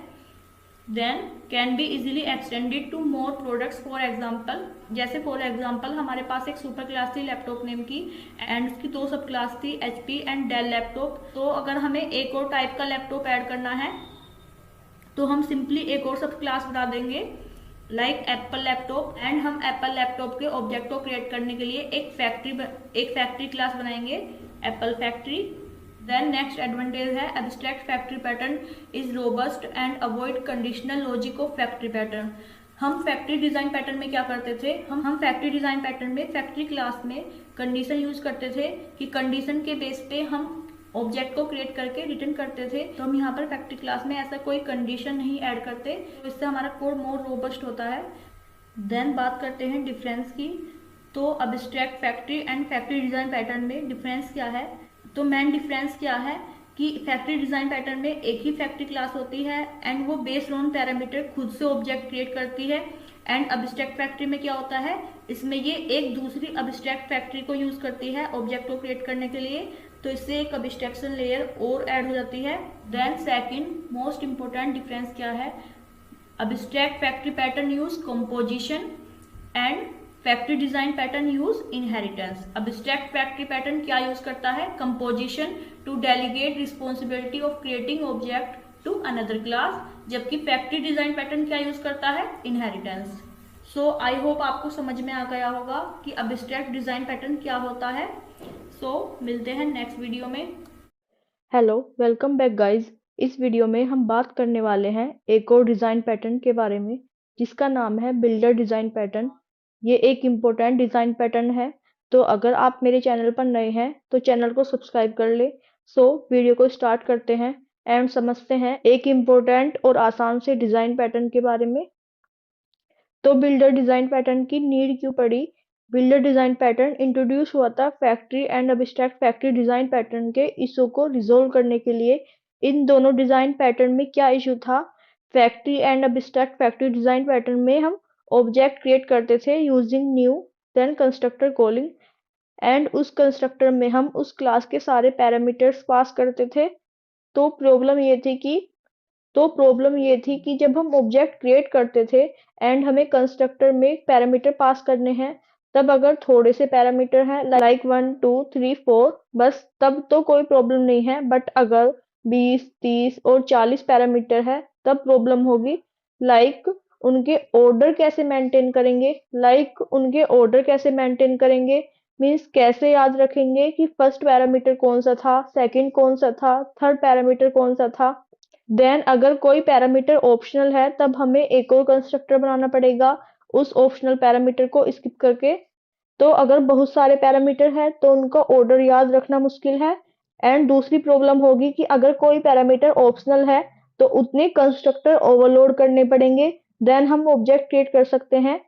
Then can be easily extended to more products. For example, जैसे फॉर एग्जाम्पल हमारे पास एक सुपर क्लास थी लैपटॉप नेम की एंड उसकी दो सब क्लास थी एचपी एंड डेल लैपटॉप। तो अगर हमें एक और टाइप का लैपटॉप ऐड करना है तो हम सिंपली एक और सब क्लास बता देंगे लाइक एप्पल लैपटॉप, एंड हम एप्पल लैपटॉप के ऑब्जेक्ट को क्रिएट करने के लिए एक फैक्ट्री क्लास बनाएंगे Apple factory. Then next advantage है abstract factory pattern is robust and avoid conditional logic of factory pattern. हम फैक्ट्री डिजाइन पैटर्न में क्या करते थे, हम फैक्ट्री डिजाइन पैटर्न में फैक्ट्री क्लास में कंडीशन यूज करते थे कि कंडीशन के बेस पे हम ऑब्जेक्ट को क्रिएट करके रिटर्न करते थे, तो हम यहाँ पर फैक्ट्री क्लास में ऐसा कोई कंडीशन नहीं ऐड करते, तो इससे हमारा कोड मोर रोबस्ट होता है। देन बात करते हैं डिफरेंस की। तो abstract factory and factory design pattern में डिफरेंस क्या है? तो मेन डिफरेंस क्या है कि फैक्ट्री डिज़ाइन पैटर्न में एक ही फैक्ट्री क्लास होती है एंड वो बेस्ड ऑन पैरामीटर खुद से ऑब्जेक्ट क्रिएट करती है। एंड अब्स्ट्रैक्ट फैक्ट्री में क्या होता है, इसमें ये एक दूसरी अब्स्ट्रैक्ट फैक्ट्री को यूज करती है ऑब्जेक्ट को क्रिएट करने के लिए, तो इससे एक अब्स्ट्रैक्शन लेयर और ऐड हो जाती है। Then second most important difference क्या है? Abstract factory pattern use composition and factory design pattern use inheritance. Abstract factory pattern क्या यूज करता है? Composition to delegate responsibility of creating object to another class, जबकि factory design pattern क्या use करता है? Inheritance. So I hope आपको समझ में आ गया होगा कि अब्स्ट्रैक्ट डिजाइन पैटर्न क्या होता है। सो मिलते हैं नेक्स्ट वीडियो में। Hello, welcome back guys. इस वीडियो में हम बात करने वाले हैं एक और डिज़ाइन पैटर्न के बारे में, जिसका नाम है बिल्डर डिज़ाइन पैटर्न। ये एक इम्पोर्टेंट डिज़ाइन पैटर्न है, तो अगर आप मेरे चैनल पर नए हैं तो चैनल को सब्सक्राइब कर ले। सो वीडियो को स्टार्ट करते हैं एंड समझते हैं एक इम्पोर्टेंट और आसान से डिज़ाइन पैटर्न के बारे में। तो बिल्डर डिज़ाइन पैटर्न की नीड क्यों पड़ी? बिल्डर डिज़ाइन पैटर्न इंट्रोड्यूस हुआ था factory and abstract factory design pattern के इशू को रिजोल्व करने के लिए। इन दोनों डिज़ाइन पैटर्न में क्या इशू था? Factory and abstract factory design pattern में हम ऑब्जेक्ट क्रिएट करते थे using new then constructor calling, and उस कंस्ट्रक्टर में हम उस क्लास के सारे पैरामीटर्स पास करते थे। तो प्रॉब्लम ये थी कि जब हम ऑब्जेक्ट क्रिएट करते थे एंड हमें कंस्ट्रक्टर में पैरामीटर पास करने हैं, तब अगर थोड़े से पैरामीटर हैं लाइक 1 2 3 4 बस, तब तो कोई प्रॉब्लम नहीं है। बट अगर 20 30 और 40 पैरामीटर है तब प्रॉब्लम होगी। लाइक उनके ऑर्डर कैसे मेंटेन करेंगे, मीन्स कैसे याद रखेंगे कि फर्स्ट पैरामीटर कौन सा था, सेकंड कौन सा था, थर्ड पैरामीटर कौन सा था। देन अगर कोई पैरामीटर ऑप्शनल है तब हमें एक और कंस्ट्रक्टर बनाना पड़ेगा उस ऑप्शनल पैरामीटर को स्किप करके। तो अगर बहुत सारे पैरामीटर है तो उनका ऑर्डर याद रखना मुश्किल है। एंड दूसरी प्रॉब्लम होगी कि अगर कोई पैरामीटर ऑप्शनल है तो उतने कंस्ट्रक्टर ओवरलोड करने पड़ेंगे, देन हम ऑब्जेक्ट क्रिएट कर सकते हैं।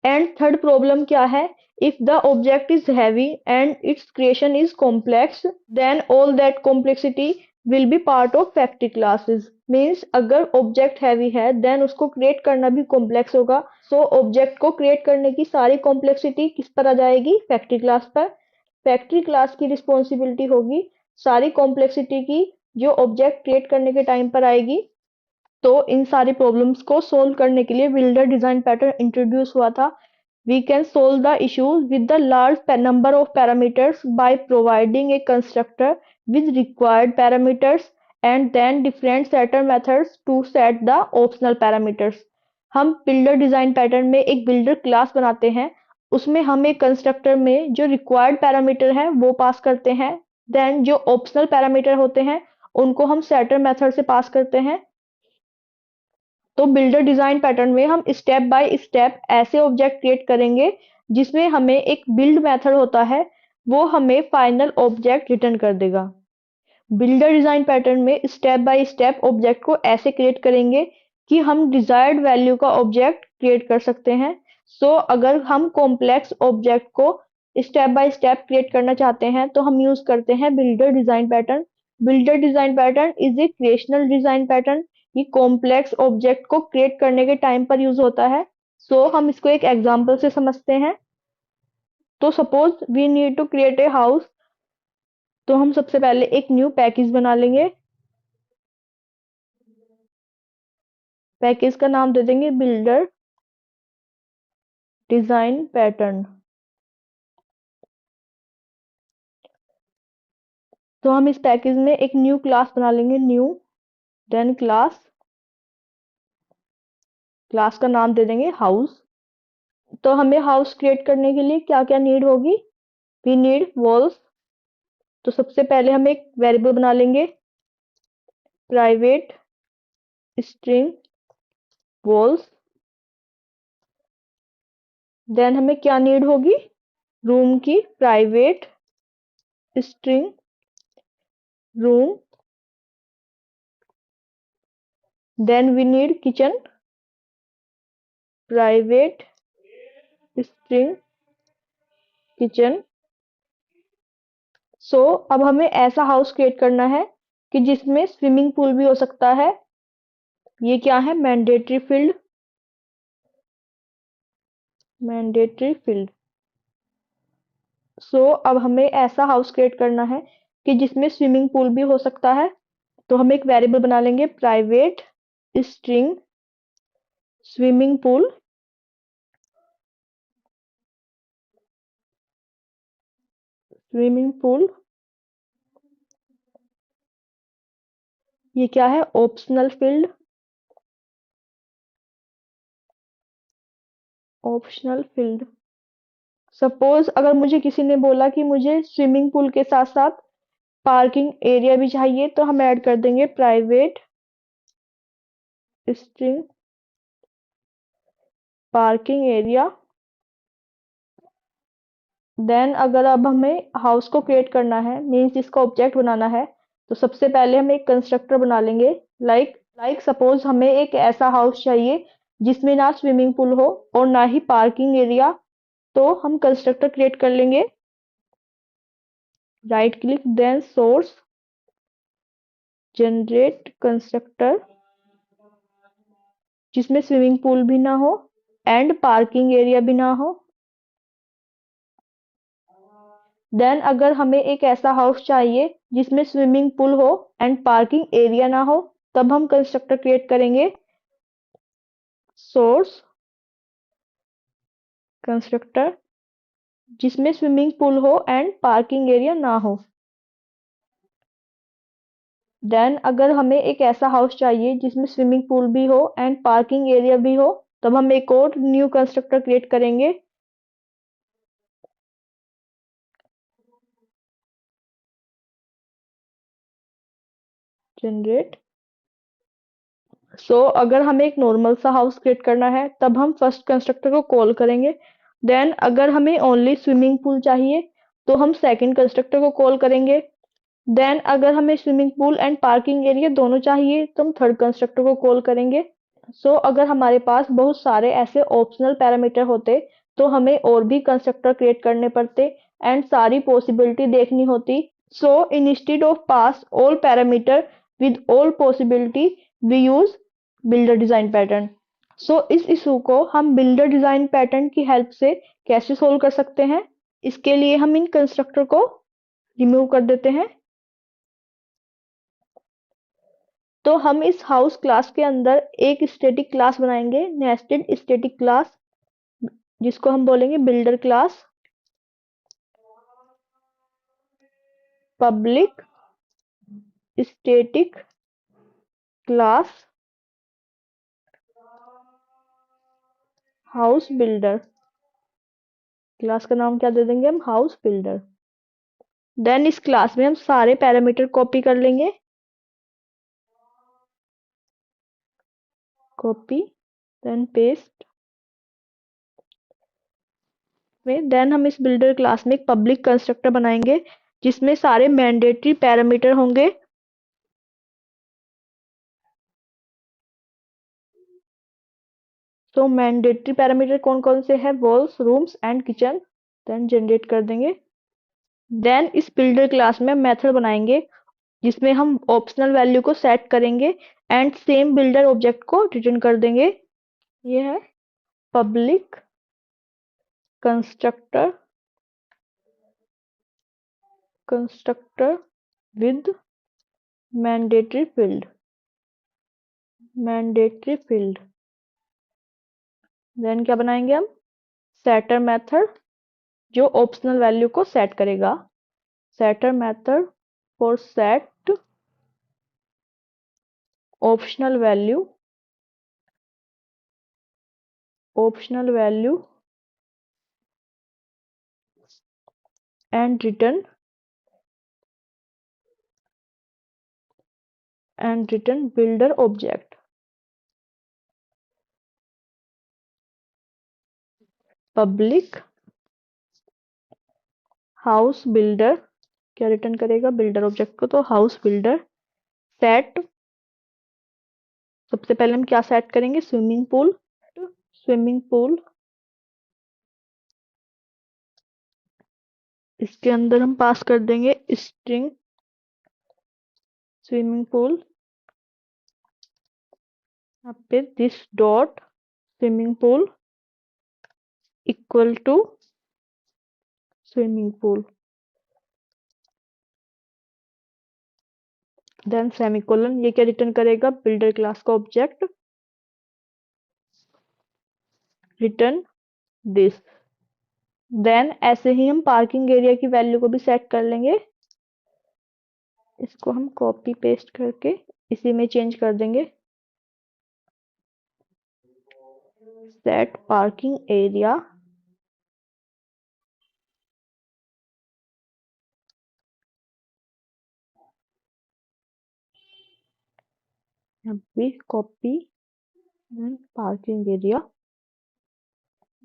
एंड थर्ड प्रॉब्लम क्या है? If the object is heavy and its creation is complex, then all that complexity will be part of factory classes. Means अगर ऑब्जेक्ट हैवी है देन उसको क्रिएट करना भी कॉम्प्लेक्स होगा। सो ऑब्जेक्ट को create करने की सारी कॉम्प्लेक्सिटी किस पर आ जाएगी? फैक्ट्री क्लास पर। फैक्ट्री क्लास की रिस्पॉन्सिबिलिटी होगी सारी कॉम्प्लेक्सिटी की जो ऑब्जेक्ट क्रिएट करने के टाइम पर आएगी। तो इन सारी प्रॉब्लम्स को सोल्व करने के लिए बिल्डर डिजाइन पैटर्न इंट्रोड्यूस हुआ था। We can solve the issues with the large number of parameters by providing a constructor with required parameters and then different setter methods to set the optional parameters। हम builder design pattern में एक builder class बनाते हैं, उसमें हम एक constructor में जो रिक्वायर्ड पैरामीटर है वो पास करते हैं, देन जो ऑप्शनल पैरामीटर होते हैं उनको हम सेटर मेथड से पास करते हैं। तो बिल्डर डिजाइन पैटर्न में हम स्टेप बाय स्टेप ऐसे ऑब्जेक्ट क्रिएट करेंगे जिसमें हमें एक बिल्ड मेथड होता है, वो हमें फाइनल ऑब्जेक्ट रिटर्न कर देगा। बिल्डर डिजाइन पैटर्न में स्टेप बाय स्टेप ऑब्जेक्ट को ऐसे क्रिएट करेंगे कि हम डिजायर्ड वैल्यू का ऑब्जेक्ट क्रिएट कर सकते हैं। सो अगर हम कॉम्प्लेक्स ऑब्जेक्ट को स्टेप बाय स्टेप क्रिएट करना चाहते हैं तो हम यूज करते हैं builder design pattern. Builder design pattern is a creational design pattern. ये कॉम्प्लेक्स ऑब्जेक्ट को क्रिएट करने के टाइम पर यूज होता है। सो हम इसको एक एग्जांपल से समझते हैं। तो suppose we need to create a house, तो हम सबसे पहले एक न्यू पैकेज बना लेंगे। पैकेज का नाम दे देंगे बिल्डर डिजाइन पैटर्न। तो हम इस पैकेज में एक न्यू क्लास बना लेंगे, न्यू देन क्लास का नाम दे देंगे हाउस। तो हमें हाउस क्रिएट करने के लिए क्या क्या नीड होगी? We need walls. तो सबसे पहले हम एक वेरिएबल बना लेंगे प्राइवेट स्ट्रिंग वॉल्स। देन हमें क्या नीड होगी? रूम की private string room, then we need kitchen, private string kitchen. सो अब हमें ऐसा हाउस क्रिएट करना है कि जिसमें स्विमिंग पूल भी हो सकता है. ये क्या है? Mandatory field. Mandatory field. So अब हमें ऐसा हाउस क्रिएट करना है कि जिसमें स्विमिंग पूल भी हो सकता है. तो हम एक वेरिएबल बना लेंगे, private string swimming pool. Swimming pool ये क्या है? Optional field. Optional field. Suppose अगर मुझे किसी ने बोला कि मुझे स्विमिंग पूल के साथ साथ पार्किंग एरिया भी चाहिए, तो हम ऐड कर देंगे private string parking area. Then अगर अब हमें हाउस को क्रिएट करना है, मीन्स इसका ऑब्जेक्ट बनाना है, तो सबसे पहले हम एक कंस्ट्रक्टर बना लेंगे. लाइक सपोज हमें एक ऐसा हाउस चाहिए जिसमें ना स्विमिंग पूल हो और ना ही पार्किंग एरिया. तो हम कंस्ट्रक्टर क्रिएट कर लेंगे. Right click, then source, generate constructor जिसमें स्विमिंग पूल भी ना हो एंड पार्किंग एरिया भी ना हो. देन अगर हमें एक ऐसा हाउस चाहिए जिसमें स्विमिंग पूल हो एंड पार्किंग एरिया ना हो, तब हम कंस्ट्रक्टर क्रिएट करेंगे. सोर्स कंस्ट्रक्टर जिसमें स्विमिंग पूल हो एंड पार्किंग एरिया ना हो. देन अगर हमें एक ऐसा हाउस चाहिए जिसमें स्विमिंग पूल भी हो एंड पार्किंग एरिया भी हो, तब हम एक और न्यू कंस्ट्रक्टर क्रिएट करेंगे. जनरेट. अगर हमें एक नॉर्मल सा हाउस क्रिएट करना है, तब हम फर्स्ट कंस्ट्रक्टर को कॉल करेंगे. देन अगर हमें ओनली स्विमिंग पूल चाहिए, तो हम सेकंड कंस्ट्रक्टर को कॉल करेंगे. देन अगर हमें swimming pool and parking area दोनों चाहिए, तो हम थर्ड कंस्ट्रक्टर को कॉल करेंगे. अगर हमारे पास बहुत सारे ऐसे ऑप्शनल पैरामीटर होते, तो हमें और भी कंस्ट्रक्टर क्रिएट करने पड़ते एंड सारी पॉसिबिलिटी देखनी होती. Instead of pass all parameter with all possibility, we use builder design pattern. इस इशू को हम बिल्डर डिजाइन पैटर्न की हेल्प से कैसे सोल्व कर सकते हैं? इसके लिए हम इन कंस्ट्रक्टर को रिमूव कर देते हैं. तो हम इस हाउस क्लास के अंदर एक स्टैटिक क्लास बनाएंगे, नेस्टेड स्टैटिक क्लास, जिसको हम बोलेंगे builder class. Public static class house builder. Class का नाम क्या दे देंगे हम? House builder. देन इस क्लास में हम सारे पैरामीटर कॉपी कर लेंगे. कॉपी, देन पेस्ट में. देन हम इस बिल्डर क्लास में एक पब्लिक कंस्ट्रक्टर बनाएंगे जिसमें सारे मैंडेटरी पैरामीटर होंगे. मैंडेटरी पैरामीटर कौन कौन से हैं? Walls, rooms and kitchen. Then generate कर देंगे. देन इस बिल्डर क्लास में मेथड बनाएंगे जिसमें हम ऑप्शनल वैल्यू को सेट करेंगे एंड सेम बिल्डर ऑब्जेक्ट को रिटर्न कर देंगे. ये है public constructor constructor with mandatory field. Mandatory field. Then क्या बनाएंगे हम? सेटर मेथड जो ऑप्शनल वैल्यू को सेट करेगा. Setter method for set optional value and return builder object. Public house builder क्या रिटर्न करेगा? बिल्डर ऑब्जेक्ट को। तो हाउस बिल्डर सेट, सबसे पहले हम क्या सेट करेंगे? Swimming pool. स्विमिंग पूल, इसके अंदर हम पास कर देंगे स्ट्रिंग स्विमिंग पूल। यहाँ पे this dot swimming pool equal to swimming pool, then semicolon. ये क्या रिटर्न करेगा? बिल्डर क्लास का ऑब्जेक्ट रिटर्न दिस। देन ऐसे ही हम पार्किंग एरिया की वैल्यू को भी सेट कर लेंगे। इसको हम कॉपी पेस्ट करके इसी में चेंज कर देंगे। सेट पार्किंग एरिया भी copy parking area.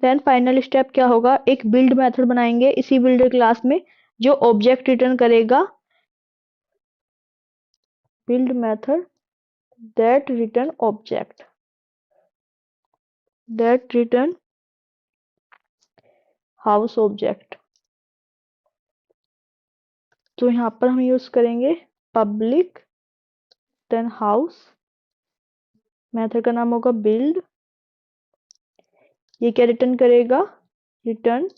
Then final step क्या होगा? एक बिल्ड मेथड बनाएंगे इसी बिल्डर क्लास में जो ऑब्जेक्ट रिटर्न करेगा। Build method that return object that return house object. तो यहाँ पर हम यूज करेंगे पब्लिक, देन हाउस, मेथड का नाम होगा बिल्ड। ये क्या रिटर्न करेगा? रिटर्न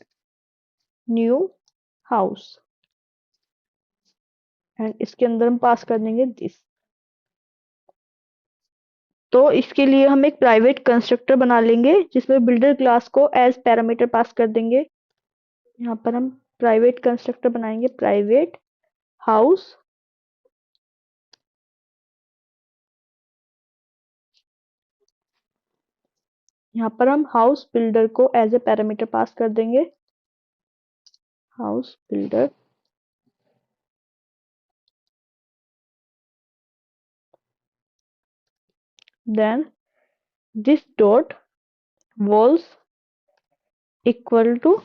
न्यू हाउस, एंड इसके अंदर हम पास कर देंगे दिस। तो इसके लिए हम एक प्राइवेट कंस्ट्रक्टर बना लेंगे जिसमें बिल्डर क्लास को एज पैरामीटर पास कर देंगे। यहाँ पर हम प्राइवेट कंस्ट्रक्टर बनाएंगे, प्राइवेट हाउस, यहाँ पर हम हाउस बिल्डर को एज ए पैरामीटर पास कर देंगे, house builder. Then this dot walls equal to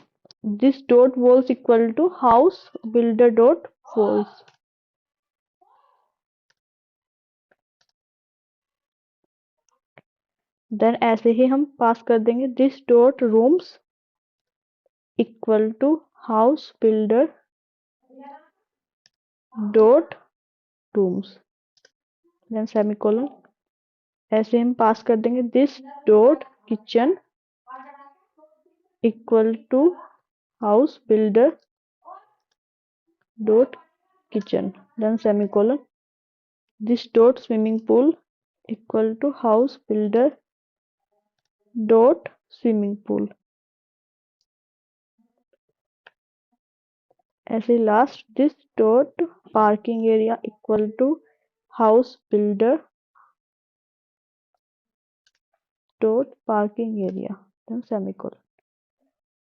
this dot walls equal to house builder dot walls। Then ऐसे ही हम पास कर देंगे this dot rooms equal to house builder dot rooms, then semicolon. ऐसे हम pass कर देंगे this dot kitchen equal to house builder dot kitchen, then semicolon. This dot swimming pool equal to house builder dot swimming pool. ऐसे last this dot parking area equal to house builder dot parking area, then semicolon.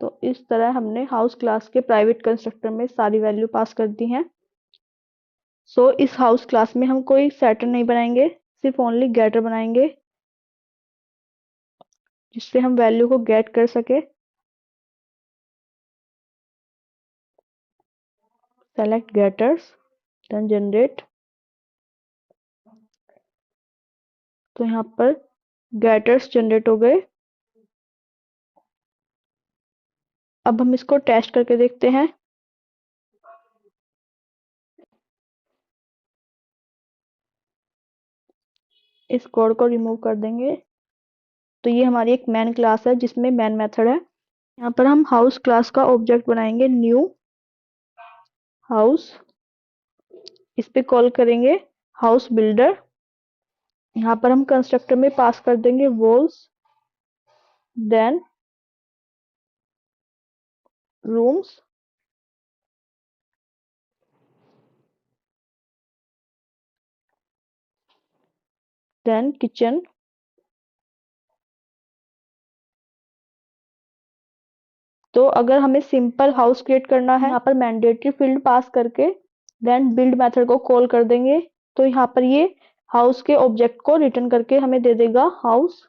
तो इस तरह हमने house class के private constructor में सारी value pass कर दी हैं। सो इस हाउस क्लास में हम कोई सेटर नहीं बनाएंगे, सिर्फ ओनली गेटर बनाएंगे जिससे हम वैल्यू को गेट कर सके। Select getters, then generate. तो यहाँ पर गेटर्स जनरेट हो गए। अब हम इसको टेस्ट करके देखते हैं। इस कोड को रिमूव कर देंगे। तो ये हमारी एक मैन क्लास है जिसमें मैन मेथड है। यहाँ पर हम हाउस क्लास का ऑब्जेक्ट बनाएंगे न्यू हाउस। इस पे कॉल करेंगे हाउस बिल्डर। यहाँ पर हम कंस्ट्रक्टर में पास कर देंगे walls, then rooms, then kitchen. तो अगर हमें सिंपल हाउस क्रिएट करना है, यहाँ पर मैंडेटरी फील्ड पास करके देन बिल्ड मेथड को कॉल कर देंगे। तो यहाँ पर ये हाउस के ऑब्जेक्ट को रिटर्न करके हमें दे देगा हाउस।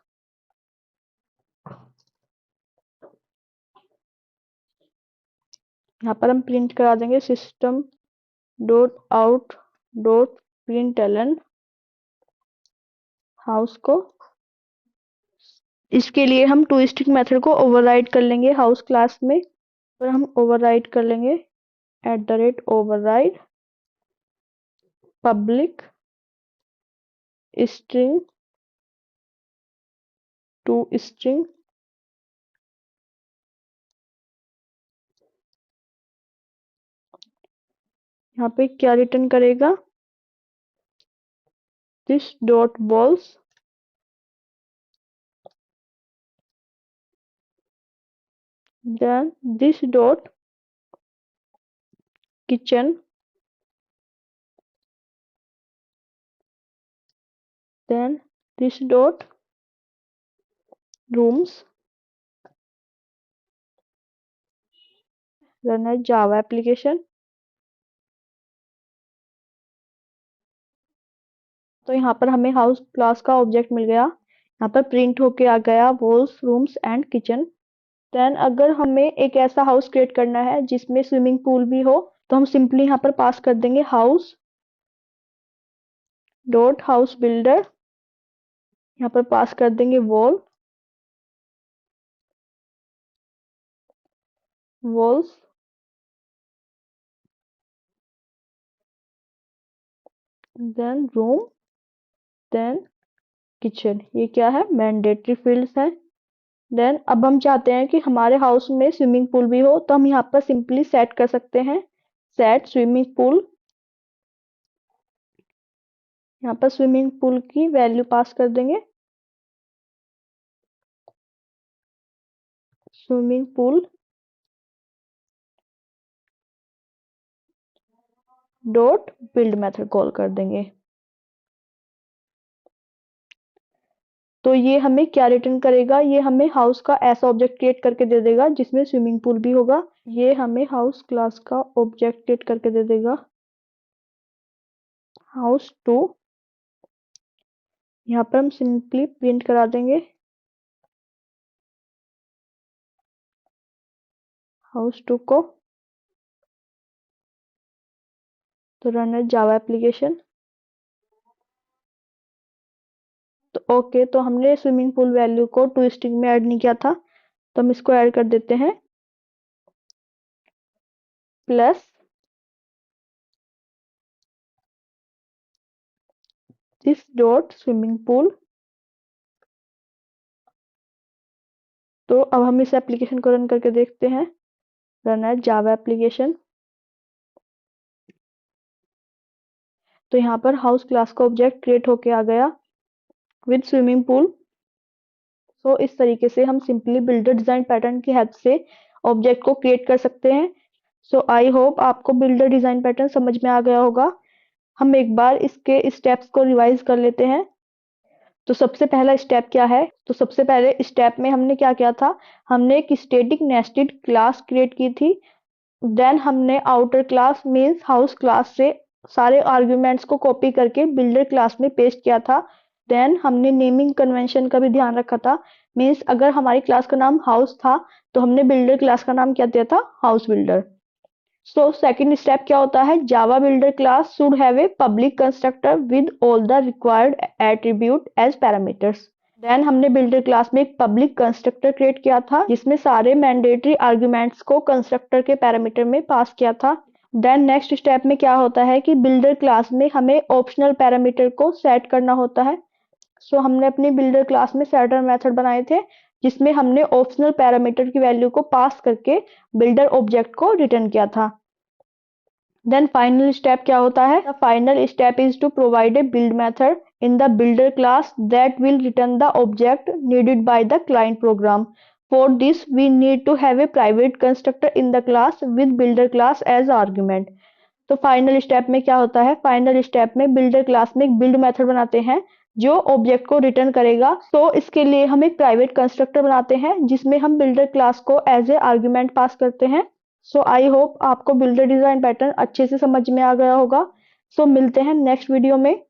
यहाँ पर हम प्रिंट करा देंगे system dot out dot println house को, इसके लिए हम टू स्ट्रिंग मेथड को ओवरराइड कर लेंगे हाउस क्लास में, और हम ओवरराइड कर लेंगे @override public string to string, यहाँ पे क्या रिटर्न करेगा, this dot walls, then this dot kitchen, then this dot rooms, run as Java application। तो यहाँ पर हमें हाउस क्लास का ऑब्जेक्ट मिल गया, यहाँ पर प्रिंट होके आ गया walls rooms and kitchen. Then अगर हमें एक ऐसा हाउस क्रिएट करना है जिसमें स्विमिंग पूल भी हो, तो हम सिंपली यहाँ पर पास कर देंगे हाउस डॉट हाउस बिल्डर, यहाँ पर पास कर देंगे walls, then room, then kitchen. ये क्या है, मैंडेटरी फील्ड्स है। देन अब हम चाहते हैं कि हमारे हाउस में स्विमिंग पूल भी हो, तो हम यहाँ पर सिंपली सेट कर सकते हैं सेट स्विमिंग पूल, यहाँ पर स्विमिंग पूल की वैल्यू पास कर देंगे swimming pool dot build method call कर देंगे। तो ये हमें क्या रिटर्न करेगा, ये हमें हाउस का ऐसा ऑब्जेक्ट क्रिएट करके दे देगा जिसमें स्विमिंग पूल भी होगा। ये हमें हाउस क्लास का ऑब्जेक्ट क्रिएट करके दे देगा हाउस 2, यहाँ पर हम सिंपली प्रिंट करा देंगे हाउस 2 को, तो रन एज जावा एप्लीकेशन। तो ओके, तो हमने स्विमिंग पूल वैल्यू को टू स्ट्रिंग में ऐड नहीं किया था, तो हम इसको ऐड कर देते हैं plus this dot swimming pool. तो अब हम इस एप्लीकेशन को रन करके देखते हैं, रन एज जावा एप्लीकेशन। तो यहाँ पर हाउस क्लास का ऑब्जेक्ट क्रिएट होके आ गया विद स्विमिंग पूल। तो इस तरीके से हम सिंपली बिल्डर डिजाइन पैटर्न की हेल्प से ऑब्जेक्ट को क्रिएट कर सकते हैं। सो आई होप आपको बिल्डर डिजाइन पैटर्न समझ में आ गया होगा। हम एक बार इसके स्टेप्स को रिवाइज कर लेते हैं। तो सबसे पहला स्टेप क्या है, तो सबसे पहले स्टेप में हमने क्या किया था, हमने एक स्टैटिक नेस्टेड क्लास क्रिएट की थी। देन हमने outer class means house class से सारे आर्ग्यूमेंट्स को कॉपी करके बिल्डर क्लास में पेस्ट किया था। देन हमने नेमिंग कन्वेंशन का भी ध्यान रखा था, मींस अगर हमारी क्लास का नाम हाउस था तो हमने बिल्डर क्लास का नाम क्या दिया था, house builder. So second step क्या होता है, Java builder class should have a public constructor with all the required attribute as parameters. Then हमने बिल्डर क्लास में एक पब्लिक कंस्ट्रक्टर क्रिएट किया था जिसमें सारे मैंडेटरी आर्ग्यूमेंट्स को कंस्ट्रक्टर के पैरामीटर में पास किया था। देन नेक्स्ट स्टेप में क्या होता है कि बिल्डर क्लास में हमें ऑप्शनल पैरामीटर को सेट करना होता है। सो हमने अपनी बिल्डर क्लास में सेटर मेथड बनाए थे जिसमें हमने ऑप्शनल पैरामीटर की वैल्यू को पास करके बिल्डर ऑब्जेक्ट को रिटर्न किया था। देन फाइनल स्टेप क्या होता है, the final step is to provide a build method in the builder class that will return the object needed by the client program. For this, we need to have a private constructor in the class with builder class as argument. तो final step में क्या होता है, final step में builder class में एक build method बनाते हैं जो ऑब्जेक्ट को रिटर्न करेगा। तो इसके लिए हम एक प्राइवेट कंस्ट्रक्टर बनाते हैं जिसमें हम बिल्डर क्लास को एज ए आर्ग्यूमेंट पास करते हैं। सो आई होप आपको बिल्डर डिजाइन पैटर्न अच्छे से समझ में आ गया होगा। सो मिलते हैं नेक्स्ट वीडियो में।